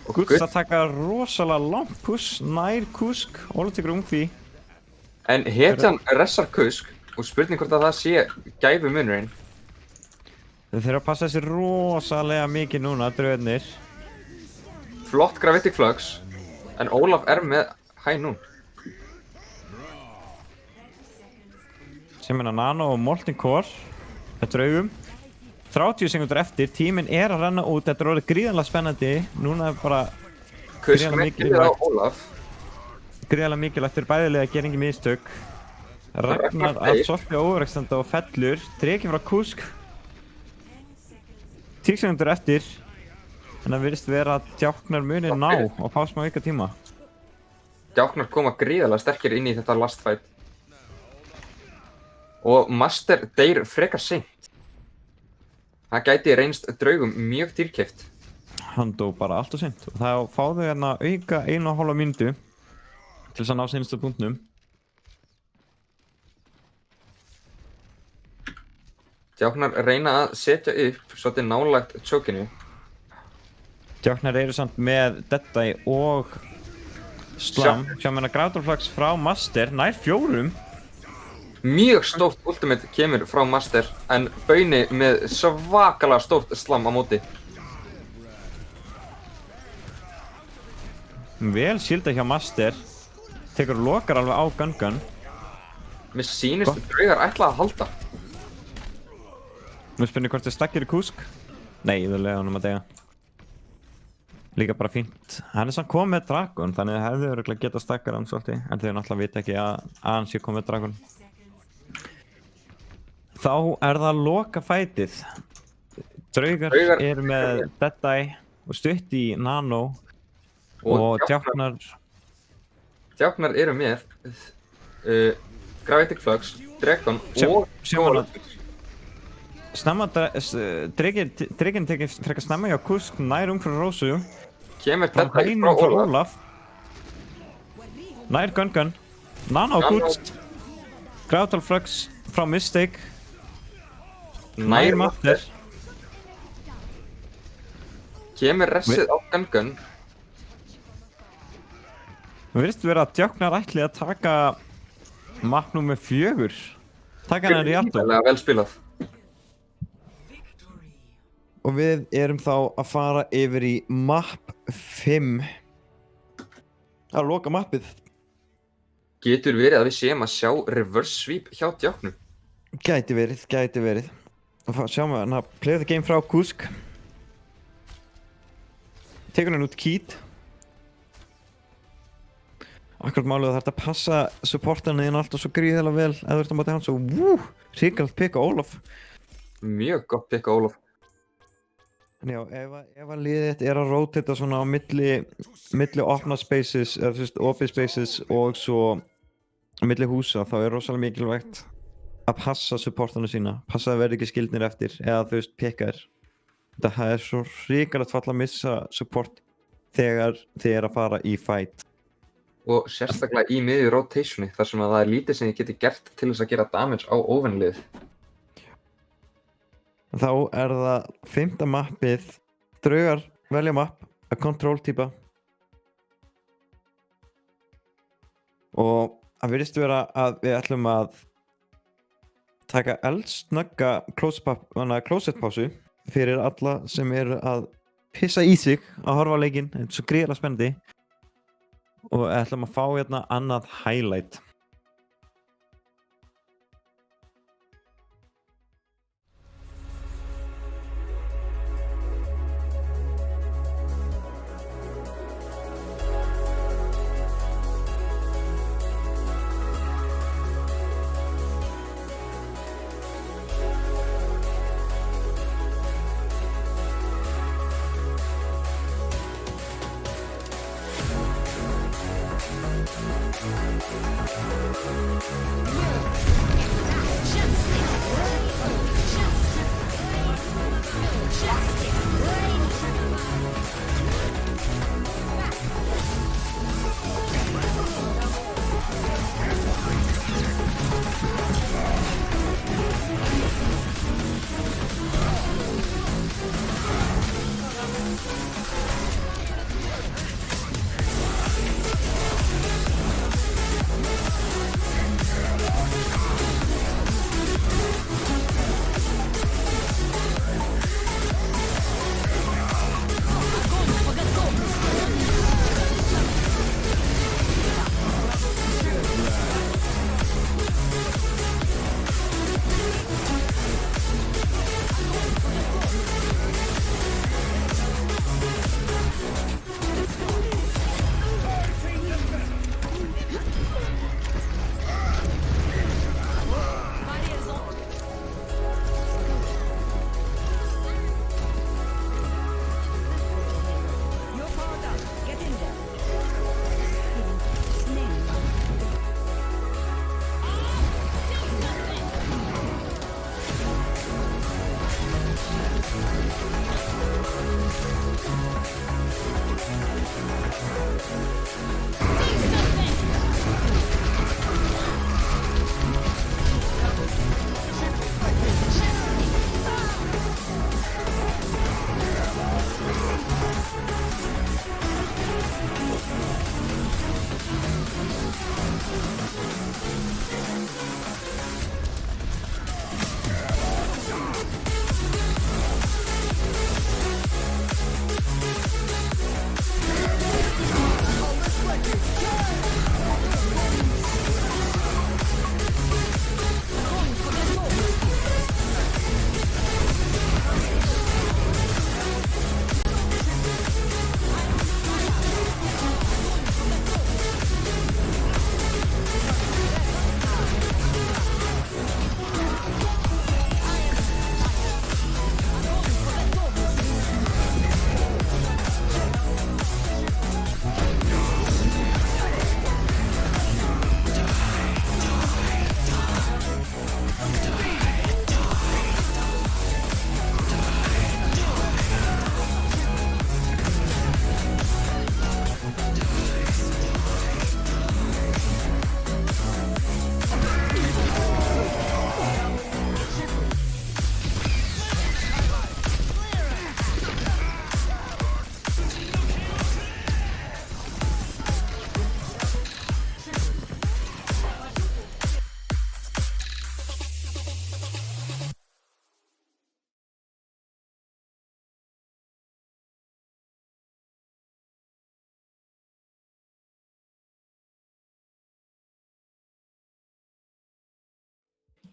Og Gutst að taka rosalega langt push nær Kusk. Ólaf tekur Ungfi. En hetjan ressar Kusk og spurning hvort að það sé gæfu munurinn. Þeir þurfa að passa sér rosalega mikið núna, draugarnir. Flott Gravitic Flux. En Ólaf með hæ nú. Sem Nano og Molten Core. Þetta augum. 30 sekundur eftir, tíminn að renna út, þetta orðið gríðanlega spennandi. Núna bara Kusk með á Ólaf. Gríðanlega mikilvægt fyrir bæði lið að gera engin mistök. Ragnar að svolítið óverkstanda og fellur. Dreki frá Kusk. 10 sekundur eftir. En það virðist vera að Djáknar muni ná og fá smá auka tíma. Djáknar koma gríðarlega sterkir inn í þetta last fight. Og Master deyr frekar seint. Það gæti reynst draugum mjög dýrkeypt. Hann dó bara allt og seint. Og þá fáðu hérna auka 1,5 mínútu til þess að ná seinustu punktnum. Djáknar reyna að setja upp svolítið nálægt chokinu. Djáknar eru samt með Deadeye og Slam. Sjáum hérna Grátorflax frá Master, nær 4. Mjög stórt ultimate kemur frá Master, en Bauni með svakalega stórt Slam á móti. Vel shieldað hjá Master. Tekur og lokar alveg á Gun. Mér sýnist draugar ætla að halda. Nú spennir hvort þið stakkir í Kusk. Nei, það lega honum að deyja. Líka bara fínt. Hann samt komið með Dragon, þannig að hefði örugglega getað stakkar hann svolítið. En þau náttúrulega vita ekki að hann sé komið með Dragon. Þá það loka fætið. Draugar eru með Deadeye og stutt í Nano. Og Djáknar... Djáknar eru með Gravitic Flux, Dragon og Sjólaður. Snemma, Dregin frekar snemma hjá Kusk, nær fyrir Rósu. Kemur Deadeye frá Ólaf. Nær Gun. Nano Kusk. Grátorflax frá Mistake. Nær Master. Kemur ressið á Gun. Það virðist vera að Djáknar ætli að taka map númer 4. Taka hann í allt. Gríðarlega vel spilað. Og við erum þá að fara yfir í map 5. Það að loka mappið. Getur verið að við séum að sjá reverse sweep hjá Djáknum? Gæti verið. Og sjáum við hann að play the game frá Kusk. Tekur hann út Keat. Akkurat málið að það að passa supportana þín alltaf svo gríðarlega vel eða þú ert að máta hans og ríkald pick á Ólaf. Mjög gott pick á Ólaf. En já, ef að liðið þitt að rotata svona á milli opna spaces, eða opið spaces og svo milli húsa, þá rosalega mikilvægt að passa supportana sína. Passa að verði ekki skildnir eftir eða pikka þér. Það svo ríkalegt falla að missa support þegar þið að fara í fight. Og sérstaklega í miðju rotationi, þar sem að það lítið sem þið geti gert til þess að gera damage á óvinlið. Þá það 5. mappið. Draugar velja mapp að control típa. Og það virðist vera að við ætlum að taka eldsnögga closet pásu fyrir alla sem eru að pissa í sig að horfa á leikinn. Þetta svo gríðarlega spennandi. Og ætlum að fá hérna annað highlight.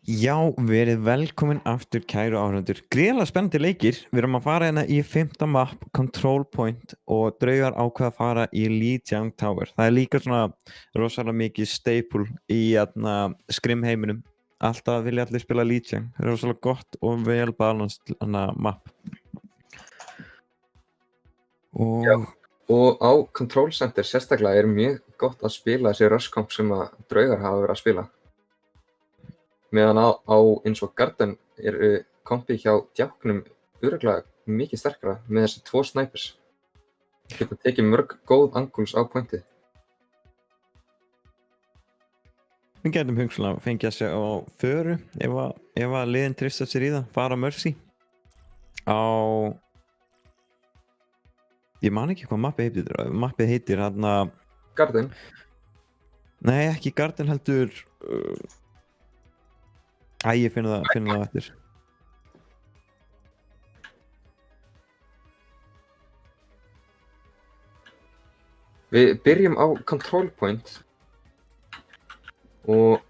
Já, verið velkomin aftur kæru áhörundur. Gríðarlega spennandi leikir. Við erum að fara hérna í 5. map, Control Point og draugar ákveða að fara í Lijiang Tower. Það er líka svona rosalega mikið staple í skrimheiminum. Alltaf vilja allir spila Lijiang. Það er rosalega gott og vel balanced map. Og Já. Og á Control Center sérstaklega mjög gott að spila þessi rushkomp sem að draugar hafa verið að spila. Meðan á eins og Garden kompi hjá djáknum örugglega mikið sterkara með þessi 2 snipers. Geta tekið mörg góð angles á pointið. við getum hugsanlega fengið að segja á föru ef að liðin trista sér í það, fara Mercy á ég man ekki hvað mappið heitir hérna Garden? Nei, ekki Garden heldur ég finn það eftir. Við byrjum á Control Point og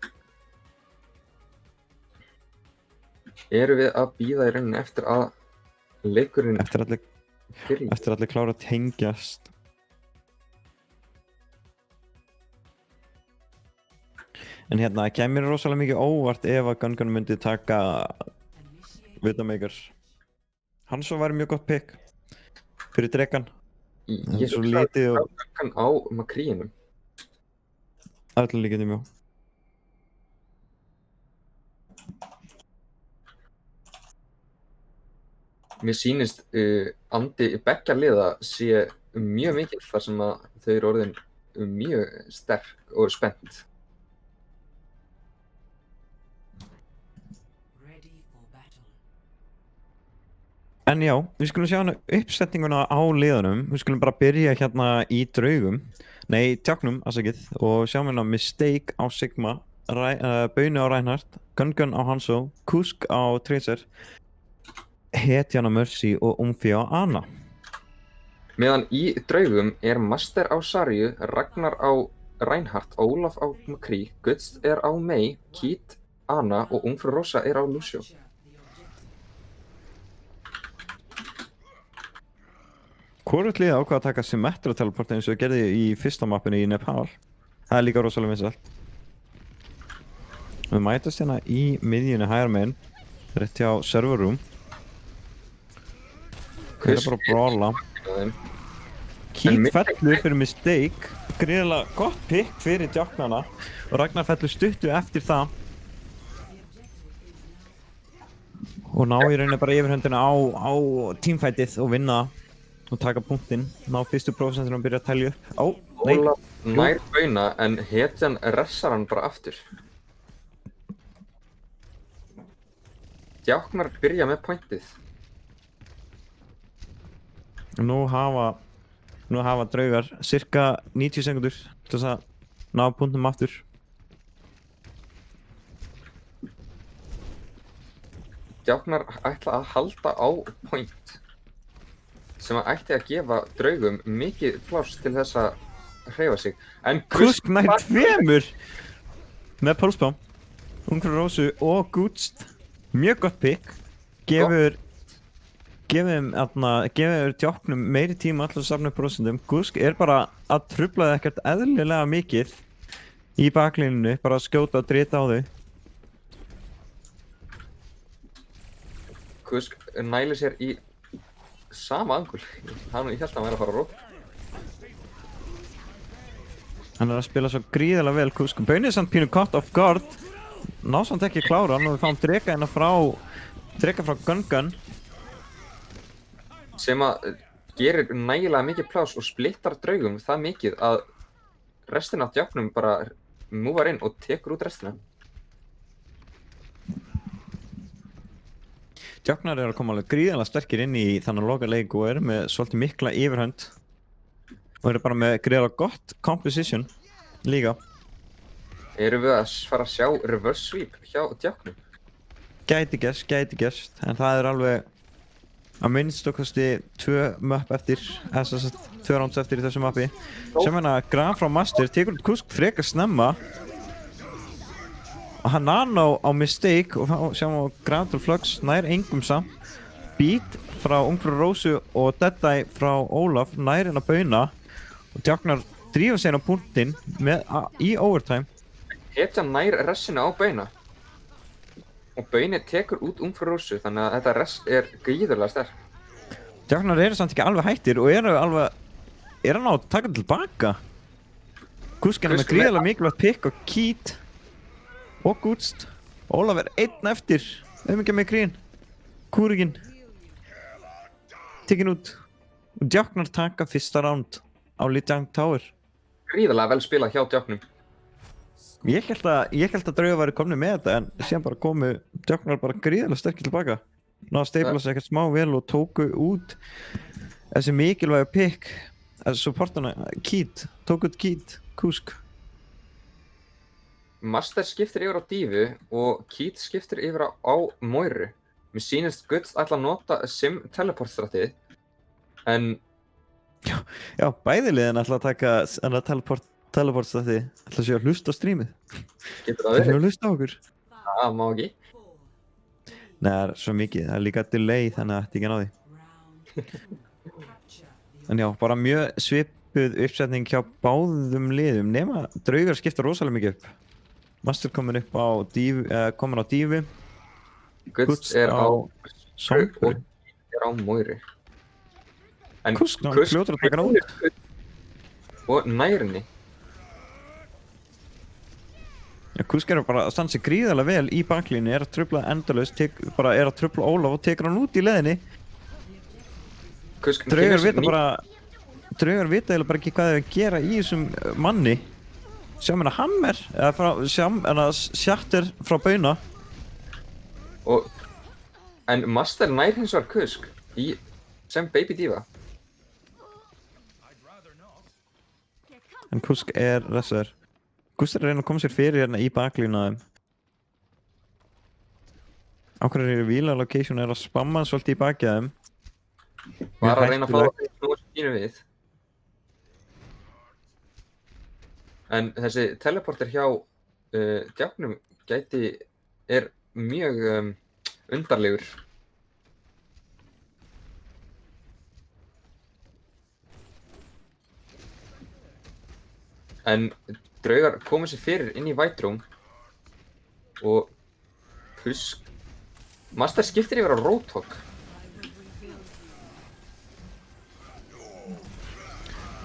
erum við að bíða í rauninni eftir að leikurinn Eftir allir klára að tengjast. En hérna, kemur rosalega mikið óvart ef að Gungun myndi taka Widowmakers. Hanzo væri mjög gott pick fyrir drekan. Ég svo hugsa lítið og Gungun á McCree'inum. öllum líkindum, já. Mér sýnist andi beggja liða sé mjög mikill þar sem að þau eru orðin mjög sterk og spennt. Ready for battle. En já, við skulum sjá hana uppsetninguna á liðunum. Við skulum bara byrja hérna í draugum. Nei, tjáknum, afsakið. Og sjá hérna Mistake á Sigma, Bauni á Reinhardt, Gungun á Hanzo, Kusk á Tracer, Hetjan á Mercy og Umfi á Ana. Meðan í draugum Master á Sarju, Ragnar á Reinhardt, Ólaf á McCree, Guts á Mei, Keith, Ana og Ungfrú Rosa á Lucio. Hvorugt liðið ákvað að taka Symmetra teleporta eins og gerði í fyrsta mappinu í Nepal. Það er líka rosalega vinsælt. Við mætast hérna í miðjunni hægra megin, rétt hjá server room. Það er bara að brawla. Keith fellur fyrir Mistake, gríðarlega gott pick fyrir djáknana og Ragnar fellur stuttu eftir það og ná í rauninni bara yfirhöndina á teamfightið og vinna og taka punktinn, ná fyrstu prófessentinu og byrja að telja upp. Nei. Ólaf nær Bauna en Hetjan ressar hann bara aftur. Djáknar byrja með pointið. Nú hafa draugar cirka 90 sekundur til þess að ná punktum aftur. Djáknar ætla að halda á point sem að ætti að gefa draugum mikið pláss til þess að hreyfa sig. En Kusk nær 2 með pulsebomb, Ungfrú Rósu og Gutst. Mjög gott pick. Gefur djáknum meiri tíma alltaf að safna upp prósentum. Kusk bara að trufla það ekkert eðlilega mikið í baklíninu, bara að skjóta og drita á þau. Kusk næli sér í sama angul. Ég held að hann væri að fara að róta. Hann að spila svo gríðarlega vel, Kusk. Bauni samt pínu caught off guard. Ná samt ekki klára hann og við fáum dreka hérna frá Gungun. Sem að gerir nægilega mikið pláss og splittar draugum það mikið að restina af djáknum bara múvar inn og tekur út restina. Djáknar að koma alveg gríðarlega sterkir inn í þannig loka leik og með svolítið mikla yfirhönd og bara með gríðarlega gott composition líka. Erum við að fara að sjá reverse sweep hjá djáknum? Gæti gerst, en það alveg að minnst okkarsti 2 map eftir, þess að 2 rounds eftir í þessu mappi. Sem hérna Graf frá Master tekur út Kusk frekar snemma hann nano á mistake og þá sjáum við á Gravital Flux nær engum samt. Beat frá Ungfrú Rósu og Deadeye frá Ólaf nær inn að bauna og djáknar drífa sér á punktinn í overtime. Hetjan nær ressinu á bauna og bauni tekur út Ungfrú Rósu þannig að þetta ress er gríðarlega sterk. Djáknar eru samt ekki alveg hættir og er hann á að taka tilbaka. Kusk er með gríðarlega mikilvægt pick og Keat og Gútst. Ólaf er einn eftir, ekki með grín. Kúrikinn tekinn út og djáknar taka fyrsta round á Lijiang Tower. Gríðarlega vel spilað hjá djáknum. Ég held að draugar væri komni með þetta en síðan bara komu djáknar bara gríðarlega sterkir tilbaka. Náðu að stapla sig ekkert smá vel og tóku út þessi mikilvæga pick. Þessi supportana, Keat, tóku út Keat, Kusk. Master skiptir yfir á Dífu og Keat skiptir yfir á Moiru. Mér sýnist Guts ætla að nota Sim teleport-stratið en Já, bæði liðin ætla að taka teleport-stratið. Ætla að séu að hlusta á strímið. getur það Þeir verið. að hlusta á okkur. Það má ekki. Nei, það er svo mikið. Það er líka delay þannig að þetta ekki náði. En já, bara mjög svipuð uppsetning hjá báðum liðum nema draugar skipta rosalega mikið upp. Master komin upp á komin á Dífu. Guts er á Sombru. og er á Moiru. En Kusk, hann fljótur að taka hann út. og nærinni. Ja, Kusk er bara að standa sig gríðarlega vel í baklínu, er að trufla endalaust, bara er að trufla Ólaf og tekur hann út í leiðinni. Kusk Draugar vita eiginlega bara ekki hvað þau að gera í þessum manni. Sjá mér Hammer, eða Shatter frá bauna. En Master nær hins vegar Kusk sem Baby Diva. En Kusk er þessar. Kusk er að reyna að koma sér fyrir hérna í baklínu að þeim. Ákveður Vila Location er að spamma hann svolítið í baki að þeim. Var að reyna að fá það snúa sínu við. En þessi teleporter hjá djáknum er mjög undarlegur. En draugar komu sér fyrir inn í White Room og Kusk Master skiptir yfir á Roadhog.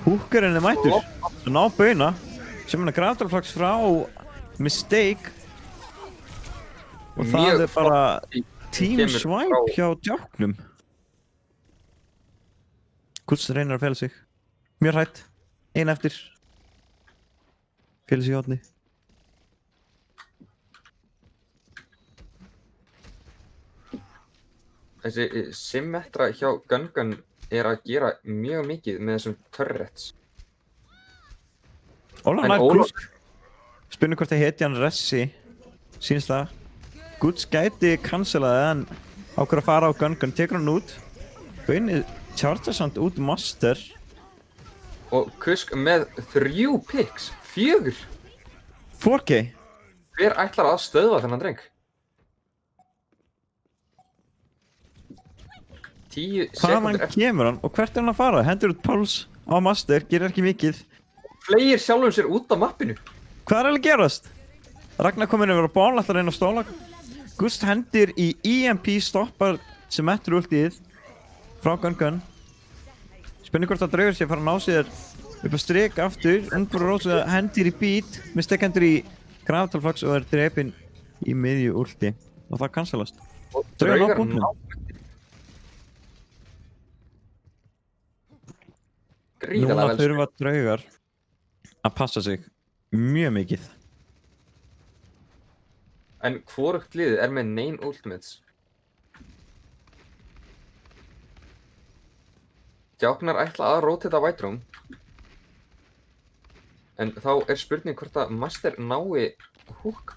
Húkarinn er mættur. Það ná bauna. Sem hann að Gravital Flux frá Mistake. Og það er bara team swipe hjá djáknum. Kusk reynir að fela sig. Mjög hrætt. Ein eftir. Fela sig í horni. Þessi Symmetra hjá Gungun er að gera mjög mikið með þessum turrets. Ólaf nær Kusk. Spurning hvort að hetjan Ressi. Sýnst það. Guts gæti cancelaði en ákveður að fara á Gungun. Tekur hann út. Baunnið charger samt út Master. Og Kusk með 3 picks. 4. 4K. Hver ætlar að stöðva þennan dreng? 10 Hvaðan sekundur eftir. kemur hann og hvert er hann að fara? Hendur út Páls á Master, gerir ekki mikið. Fleir sjálfum sér út af mappinu. Hvað er alveg gerast? Ragnar kominn yfir á ból, ætlar að reyna að stóla. Gust hendir í EMP stoppar sem eftir ultið frá Gun. Spurning hvort að draugur sé að fara að ná sér upp á strik aftur. Ungfrú Rósa hendir í beat, Mistake hendir í Gravital Flux og er drepinn í miðju ulti. Og það cancelast. Og Draugar ná draugar punktum. Gríðarlega Núna vel þurfa draugar að passa sig mjög mikið. En hvorugt liðið er með nein ultimates. Djáknar ætla að rotata White Room. En þá er spurning hvort að Master nái húk.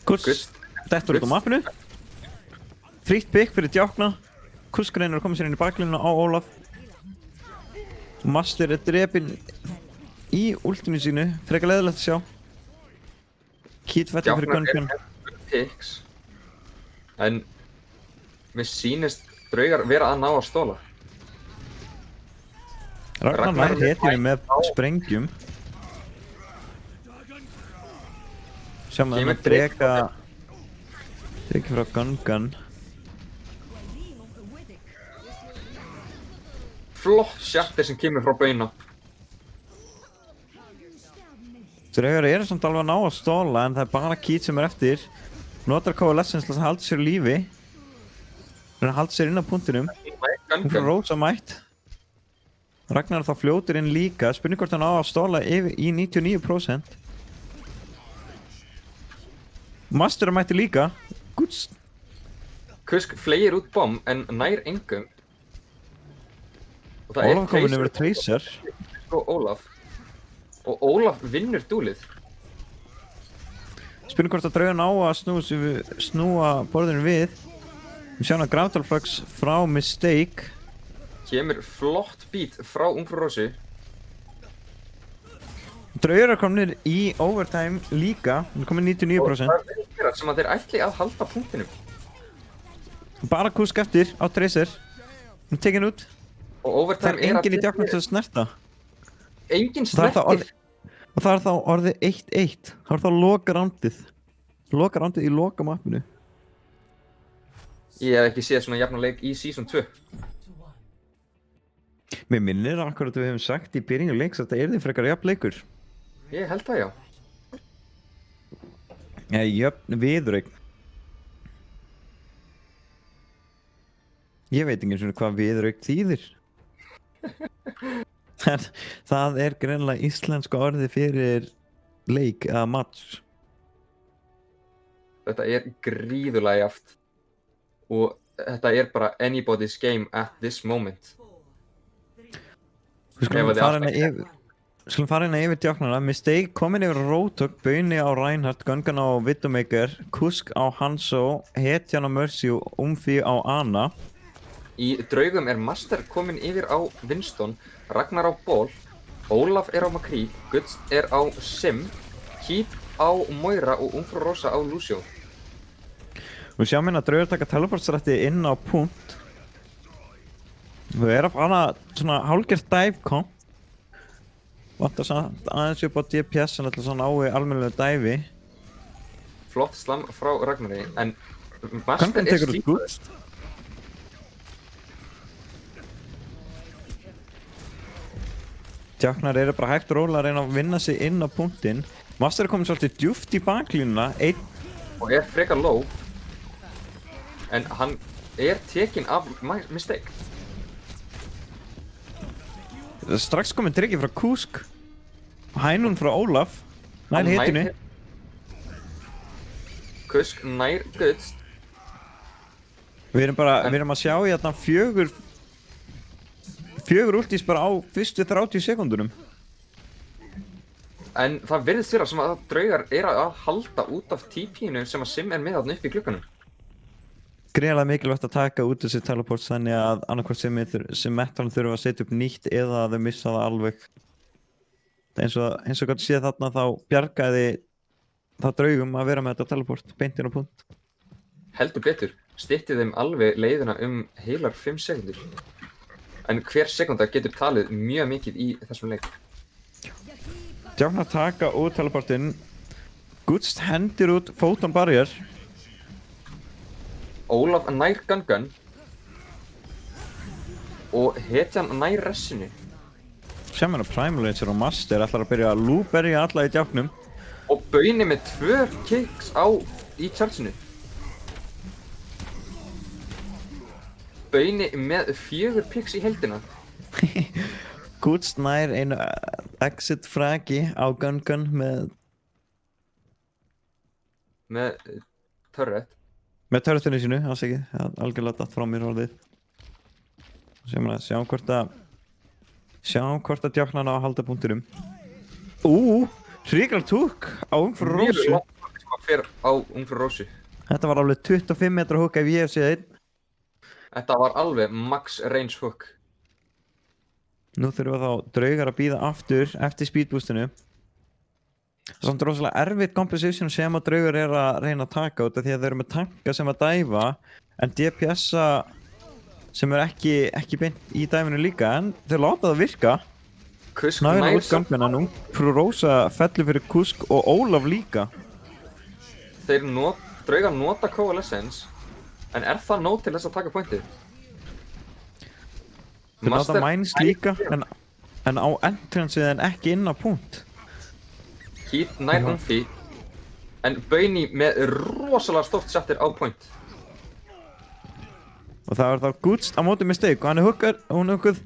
Kusk dettur út á mappinu. Frítt pick fyrir djákna. Kusk reynir að koma sér inn í baklínuna á Ólaf. Master er drepinn í ultinu sínu, frekar leiðilegt að sjá. Kít fellur fyrir Gungan. Pix. En mér sýnist draugar vera að ná að stóla. Ragnar nær hetjunni með sprengjum. Sjáum að Kemur það dreka frá Gungan. Flott sjartir sem kemur frá bauna. Draugar eru samt alveg að ná að stóla en það er bara Kít sem er eftir. Notar Coalescence til að halda sér á lífi. Hann halda sér inn á punktinum. Hún fyrir Rósa mætt. Ragnar þá fljótur inn líka. Spurning hvort hann á að stóla yfir í 99%. Master er mætti líka. Guds. Kusk fleygir út bomb en nær engum. Og Ólaf komin yfir Tracer. Og Ólaf. Og Ólaf vinnur dúlið. Spurning hvort að draugan á að snúa borðinu við. Við sjáum að Gravitalflux frá Mistake. Kemur flott beat frá Ungfrú Rósu. Draugar er komin í overtime líka. Hann er komin 99%. Og það er verið sem að þeir ætli að halda punktinum. Bara Kusk eftir á Tracer. Hann tekin út. Og Það overtime er enginn í djáknum til að snerta. Enginn Það er snertir. Og það er þá orðið 1-1. Það er þá lokarándið. Lokarándið í lokamappinu. Ég hef ekki séð svona jafnan leik í Season 2. Mér minnir akkurat að við hefum sagt í byrjungu leiks að þetta yrði frekar jafn leikur. Ég held það, já. Jöfn viðureign. Ég veit ekki svona hvað viðureign þýðir. Það er greinilega íslenska orðið fyrir leik eða match. Þetta er gríðulega jaft. Og þetta er bara anybody's game at this moment. Við skulum fara hérna yfir djáknarna. Mistake komin yfir Rotok, Bauni á Reinhardt, Gungan á Widowmaker, Kusk á Hanzo, Hetjan á Mercy og Umfi á Ana. Í draugum er Master komin yfir á Winston, Ragnar á Ból, Ólaf er á McCree, Guts er á Sim, Kít á Moira og Ungfrú Rósa á Lucio. Við sjáum hérna að draugar taka teleportstrætti inn á punkt. Við erum að fara svona hálfgert dive komp. Vantar samt aðeins upp á DPS en alltaf svona ái almennilegu dive. Flott slam frá Ragnari, en Master Gungan er tekur út Guts. Djáknar eru bara hægt og rólega að reyna að vinna sig inn á punktinn. Master er komin svolítið djúpt í baklínuna. Og er frekar low. En hann er tekinn af Mistake. Strax komin tryggi frá Kusk. Hænun frá Ólaf. Nær hitinu. Kusk nær Guts. Við erum að sjá í þarna fjögur ultís bara á fyrstu 30 sekúndunum. En það virðist vera sem að draugar er að halda út af TP-inu sem að Sim er með þarna upp í glugganum. Greiðlega mikilvægt að taka út þessi teleports þannig að annarkvort sem Metron þurfa að setja upp nýtt eða að þau missa það alveg. Eins og gott séð þarna þá bjargaði það draugum að vera með þetta teleport beint inn á punkt. Heldur betur, stytti þeim alveg leiðina heilar 5 sekundur. En hver sekunda getur talið mjög mikið í þessum leik. Djáknar taka út teleportinn. Guts hendir út Photon Barrier. Ólaf nær Gungan. Og Hetjan nær Ressinu. Sjáum hérna Primal Ranger og Master ætlar að byrja að lúberja alla í djáknum. Og Bauni með 2 kicks í chargeinu. Bauni með 4 picks í heildina. Guts nær einu exit fragi á Gungan með turret. Með turretinu sínu, afsakið, algjörlega datt frá mér orðið. Sjáum hvort að djáknar á að halda punktinum. Hrikar túk á Ungfrú Rósu. Mjög langt sem að fer á Ungfrú Rósu. Þetta var alveg 25 metra húk ef ég hef séð einn. Þetta var alveg max range hook. Nú þurfum þá draugar að bíða aftur eftir speedboostinu. Það er samt rosalega erfitt composition sem að draugar að reyna að taka út af því að þeir eru með tanka sem að dæfa en DPS-a sem ekki beint í dæfinu líka en þeir láta það virka. Kusk Næra nær út ganguna nú. Frú Rósa fellur fyrir Kusk og Ólaf líka. Draugar nota Coalescence en er það nóg til þess að taka pointið? Þeir nota Mines líka en á entrancið en ekki inn á punkt. Keith nær Umfi en Bauni með rosalega stórt settir á point. Og það var þá Gutst á móti Mistake og hún er hugguð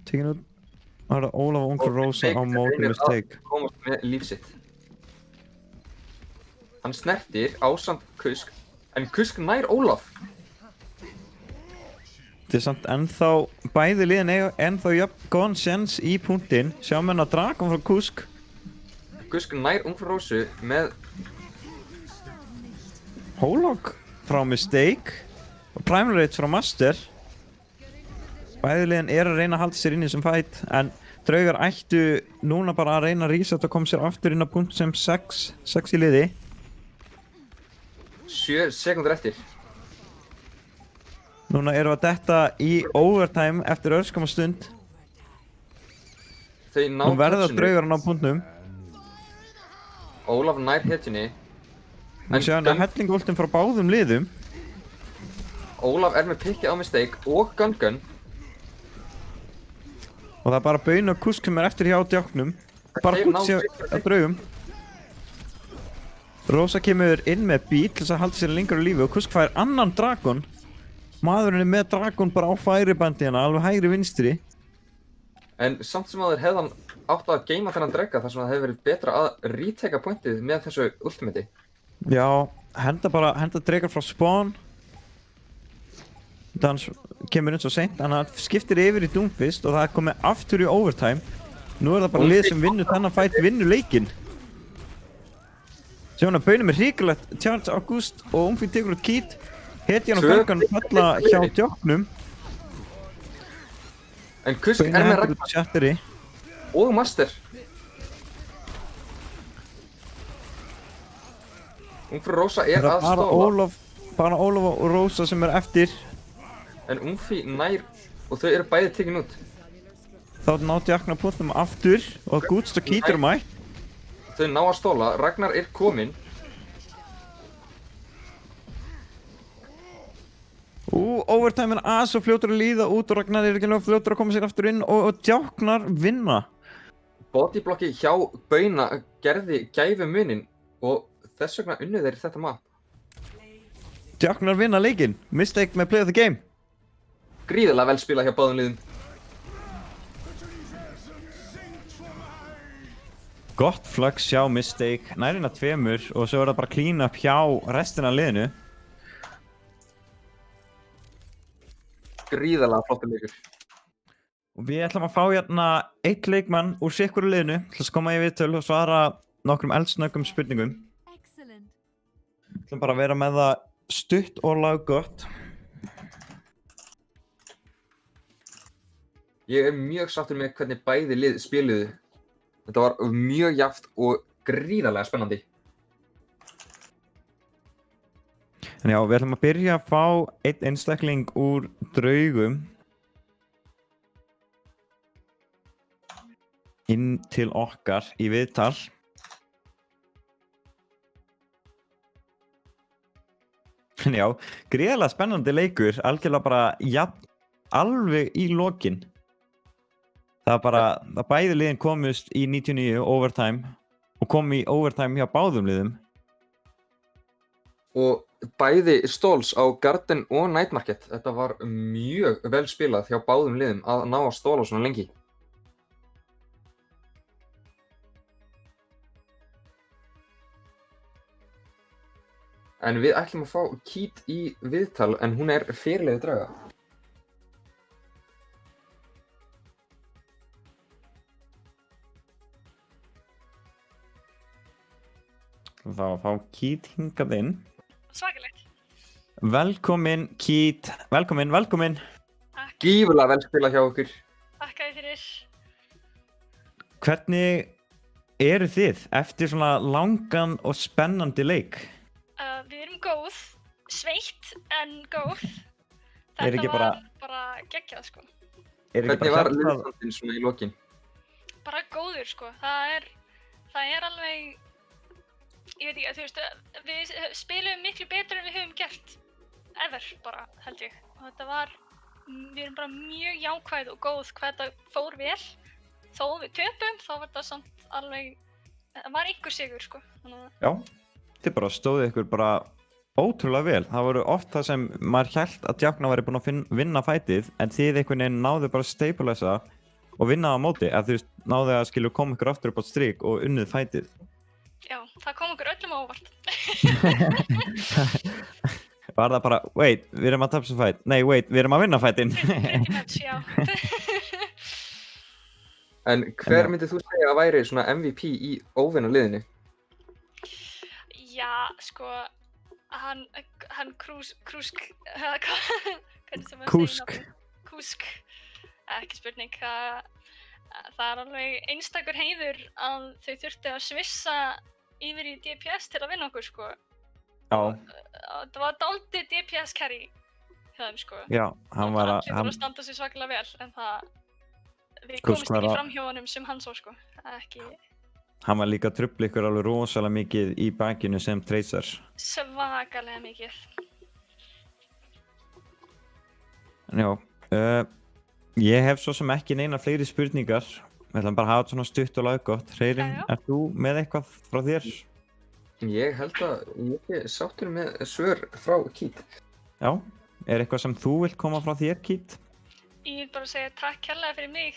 tekin út. Það er Ólaf og Ungur Rósa á móti Mistake. Að komast með líf sitt. Hann snertir ásamt Kusk en Kusk nær Ólaf. Þetta er samt ennþá bæði liðin ennþá jafn góðan sjens í punktinn. Sjáum henn að Dragon frá Kusk. Kusk nær Ungfrú Rósu með Hólog frá Mistake og Primal Rage frá Master. Bæði liðin að reyna að halda sér inn í þessum fight en draugar ættu núna bara að reyna að reset og koma sér aftur inn á punkt sem 6 í liði. 7 sekúndur eftir. Núna erum við að detta í overtime eftir örskama stund. Nú verða draugar á punktnum. Ólaf nær hetjunni. Nú séu hann að hellingvoltin frá báðum liðum. Ólaf er með pikkið á Mistake og Gun. Og það er bara Baun og Kusk sem er eftir hjá djáknum. Bara Kusk sé að draugum. Rósa kemur inn með bíl til þess að halda sér lengur á lífi og Kusk fær annan Dragon. Maðurinn er með Dragon bara á færibandi hérna, alveg hægri vinstri. En samt sem áður hefði hann átt að geima þennan drauga þar sem það hefði verið betra að retaka pointið með þessu ultimati. Já, henda draugar frá spawn. Dans kemur inn svo seint, þannig að það skiptir yfir í Doomfist og það er komið aftur í overtime. Nú er það bara lið sem vinnur þennan fight, vinnur leikinn. Sjáum að Baunum er hrikalegt, Charles August og Umfi tekur út Keith. Hetjan og Gangan falla hjá djáknum. En Kusk er með Ragnar og Master. Ungfrú Rósa er að stóla. Bara Ólaf og Rósa sem er eftir. En Umfi nær og þau eru bæði tekin út. Þá ná djáknar punktum aftur og Gutst og Keith eru mætt. Þau ná að stóla, Ragnar er kominn. Overtime er svo fljótur að líða út og Ragnar er ekki alveg fljótur að koma sér aftur inn og djáknar vinna. Bodyblocki hjá Bauna gerði gæfu munin og þess vegna unnu þeir þetta map. Djáknar vinna leikinn, Mistake með play of the game. Gríðarlega vel spilað hjá báðum liðum. Gott flags hjá Mistake, nærinn að 2 og svo er það bara clean up hjá restina af liðinu. Gríðarlega flottur leikur. Og við ætlum að fá hérna 1 leikmann úr sikkur liðinu til að koma í viðtöl og svara nokkrum eldsnöggum spurningum. Við ætlum bara að vera með það stutt og laggott. Ég er mjög sáttur með hvernig bæði lið spiluðu. Þetta var mjög jafnt og gríðarlega spennandi. En já, við ætlum að byrja að fá 1 einstakling úr draugum inn til okkar í viðtal. En já, gríðarlega spennandi leikur, algjörlega bara alveg í lokin. Það er bara, það bæði liðin komust í 99 overtime og kom í overtime hjá báðum liðum. Og bæði stóls á Garden og Night Market. Þetta var mjög vel spilað hjá báðum liðum að ná að stóla svona lengi. En við ætlum að fá Keith í viðtal en hún er fyrirliði drauga. Þá að fá Keith hingað inn. Svakalegt. Velkomin Keith, velkomin. Takk. Gífurlega vel spilað hjá okkur. Þakka hvernig eru þið eftir svona langan og spennandi leik? Við erum góð, sveitt en góð. Er Þetta ekki var bara geggjað, sko. Er ekki Hvernig bara var hjartað- liðsandinn svona í lokin? Bara góður, sko. Það er alveg, ég veit ekki, þú veist, við spilum miklu betur en við höfum gert. Ever, bara, held ég. Og þetta var, við erum bara mjög jákvæð og góð hvað þetta fór vel. Þó við töpum, þá var þetta samt alveg, það var einhver sigur, sko. Þannig að Já, þið bara stóðu ykkur bara ótrúlega vel. Það voru oft það sem maður hélt að Djákna væri búin að vinna fætið, en þið einhvern veginn náðu bara að stabilisa og vinna á móti, eða þú veist, náðu að skilja koma ykkur aftur upp á strik og unnið fætið. já, það kom okkur öllum á óvart. Var það bara, wait, við erum að tapa sem fæt. Nei, wait, við erum að vinna fætin. Pretty much, já. En hver myndið þú segja að væri svona MVP í óvinna liðinu? Já, sko, hann Krúsk, hvernig sem maður Kúsk. segir nafnið? Kúsk, ekki spurning, það er alveg einstakur heiður að þau þurftu að svissa yfir í DPS til að vinna okkur, sko. Já, Það var dálítið DPS carry hjá þeim, sko. já, hann var Allir voru að, að standa sig svakalega vel, en við Kúsk komumst var ekki að- fram hjá honum sem hann svo, sko. Ekki hann var líka að trufla ykkur alveg rosalega mikið í bakinu sem tracer. svakalega mikið. En já, ég hef svo sem ekki neina fleiri spurningar. Við ætlum bara að hafa þetta svona stutt og laggott. Hreyrin, Já, já. ert þú með eitthvað frá þér? Ég held að ég er sáttur með svör frá Kít. Já, er eitthvað sem þú vilt koma frá þér, Kít? Ég vil bara segja takk kærlega fyrir mig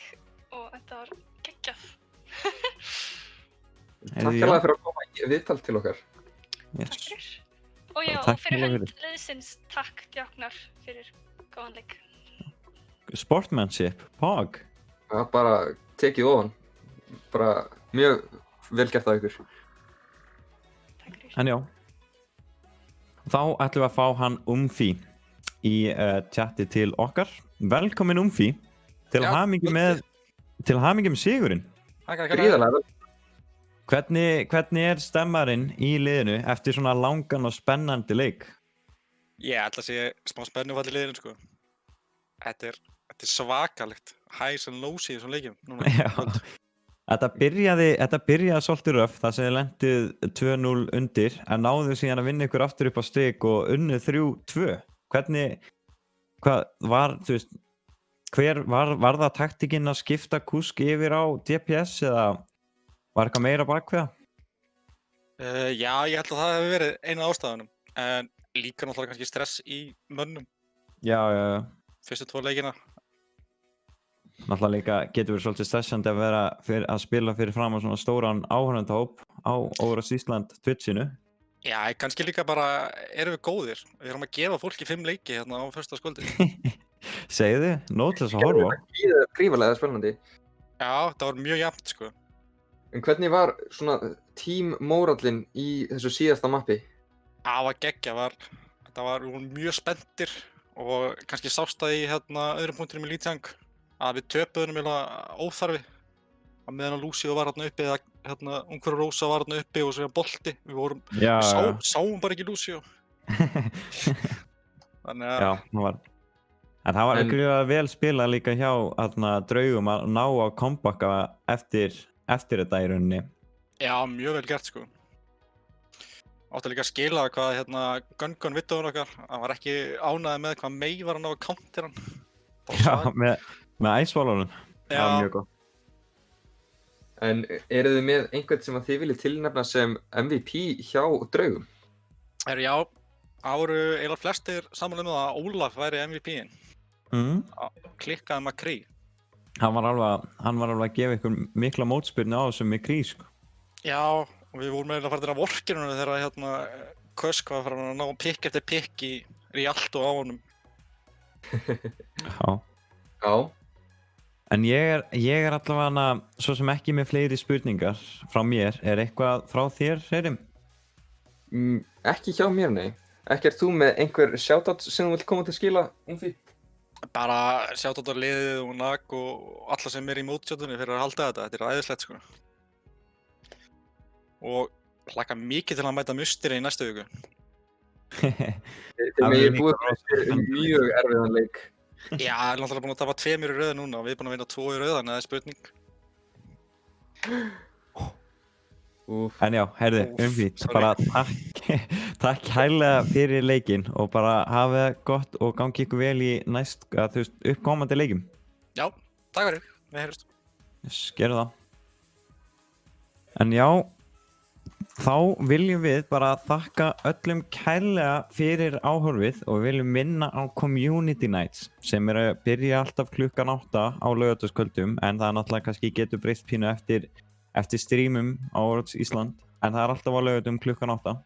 og þetta var geggjað. Takk hérlega fyrir að koma í viðtal til okkar. Yes. Takk fyrir. Og já, Takk og fyrir kærlega hönd liðsins takk Djáknar fyrir góðan leik. Sportmanship, POG. Það er bara tekið ofan. Bara mjög vel gert af ykkur. Takk fyrir. En já, þá ætlum við að fá hann Umfi í chati til okkar. Velkomin Umfi, til Já, hamingju með sigurinn. Gríðarlega vel. Hvernig er stemmarinn í liðinu eftir svona langan og spennandi leik? Ég ætla að sé smá spennufall í liðinu, sko. Þetta er svakalegt. Highs and lows í þessum leikjum. Núna. Já, þetta byrjaði svolítið röff þar sem þið lendið 2-0 undir en náðu síðan að vinna ykkur aftur upp á strik og unnu 3-2. Var það taktikinn að skipta Kúsk yfir á DPS eða var eitthvað meira bak við það? Já, ég held að það hefur verið eina af ástæðunum. En líka náttúrulega kannski stress í mönnum. Já. Fyrstu 2 leikina. Náttúrulega líka getur verið svolítið stressandi að vera að spila fyrir fram á svona stóran áhorfendahóp á Óras Ísland Twitchinu. Já, kannski líka bara erum við góðir. Við erum að gefa fólki 5 leiki hérna á fyrsta skvöldi. Segðu þið, nót þess að horfa á. Gríðarlega spennandi. Já, það var mjög jafnt, sko. En hvernig var svona tímmórallinn í þessu síðasta mappi? Það var geggja, við vorum mjög spenntir og kannski sást það í öðrum punktinum í Lítjang að við töpuðum óþarfi að meðan að Lucio var hérna uppi eða Ungfrú Rósa var hérna uppi og svo bolti, við vorum, Já, sáum bara ekki Lucio. Þannig að, já, það var gríðarlega vel spilað líka hjá draugum að ná að kompakka eftir þetta í rauninni. já, mjög vel gert, sko. Áttu líka að skila hvað Gungun vittuður okkar, hann var ekki ánægður með hvað Mei var að ná að counter hann. Já, með æsvalunum. Það var mjög gott. En eru þið með einhvern sem að þið viljið tilnefna sem MVP hjá draugum? Já, það voru eiginlega flestir sammála um að Ólaf væri MVP-in. Klikkaði McCree. Hann var alveg að gefa ykkur mikla mótspyrnu á þessu með Kree, sko. Já, og við vorum eiginlega farin að vorkirunum þegar Kusk var farin að ná pikk eftir pikk í Rialto á honum. Já. Já. En ég er allavega svo sem ekki með fleiri spurningar frá mér. Er eitthvað frá þér, Hreyrim? Ekki hjá mér, nei. Ekki þú með einhver shoutout sem þú vilt koma til skila, Umfi? Bara sjátt á liðið og NAG og alla sem í mótsjátunni fyrir að halda þetta. Þetta æðislegt sko. Og hlakka mikið til að mæta Musteri í næstu viku. Þið megið búið fyrir mjög erfiðan leik. Já, ég er náttúrulega búinn að tapa 2 í röð núna og við erum búin að vinna 2 í röð, þannig að það er spurning. En já, heyrðu, sorry. bara takk hærlega fyrir leikinn og bara hafa það gott og gangi ykkur vel í uppkomandi leikum. Já, takk fyrir, við heyrjumst. Gerðu það. En já, þá viljum við bara þakka öllum kærlega fyrir áhorfið og við viljum minna á Community Nights sem að byrja alltaf klukkan 8 á laugardagskvöldum en það náttúrulega kannski getur breyst pínu eftir streamum á Overwatch Ísland en það alltaf á laugardagum klukkan 8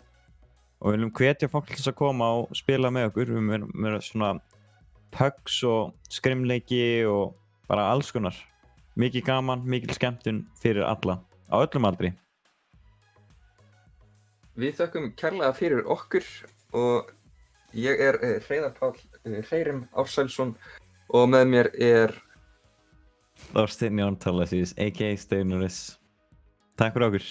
og við viljum hvetja fólk til þess að koma og spila með okkur. Við erum svona pugs og skrimleiki og bara alls konar. Mikið gaman, mikil skemmtun fyrir alla á öllum aldri. Við þökkum kærlega fyrir okkur og ég er Hreiðar Páll Hreirim Ársælsson og með mér er Þorsteinn Jón Thorlacius, a.k.a. Steinuris. Takk fyrir okkur.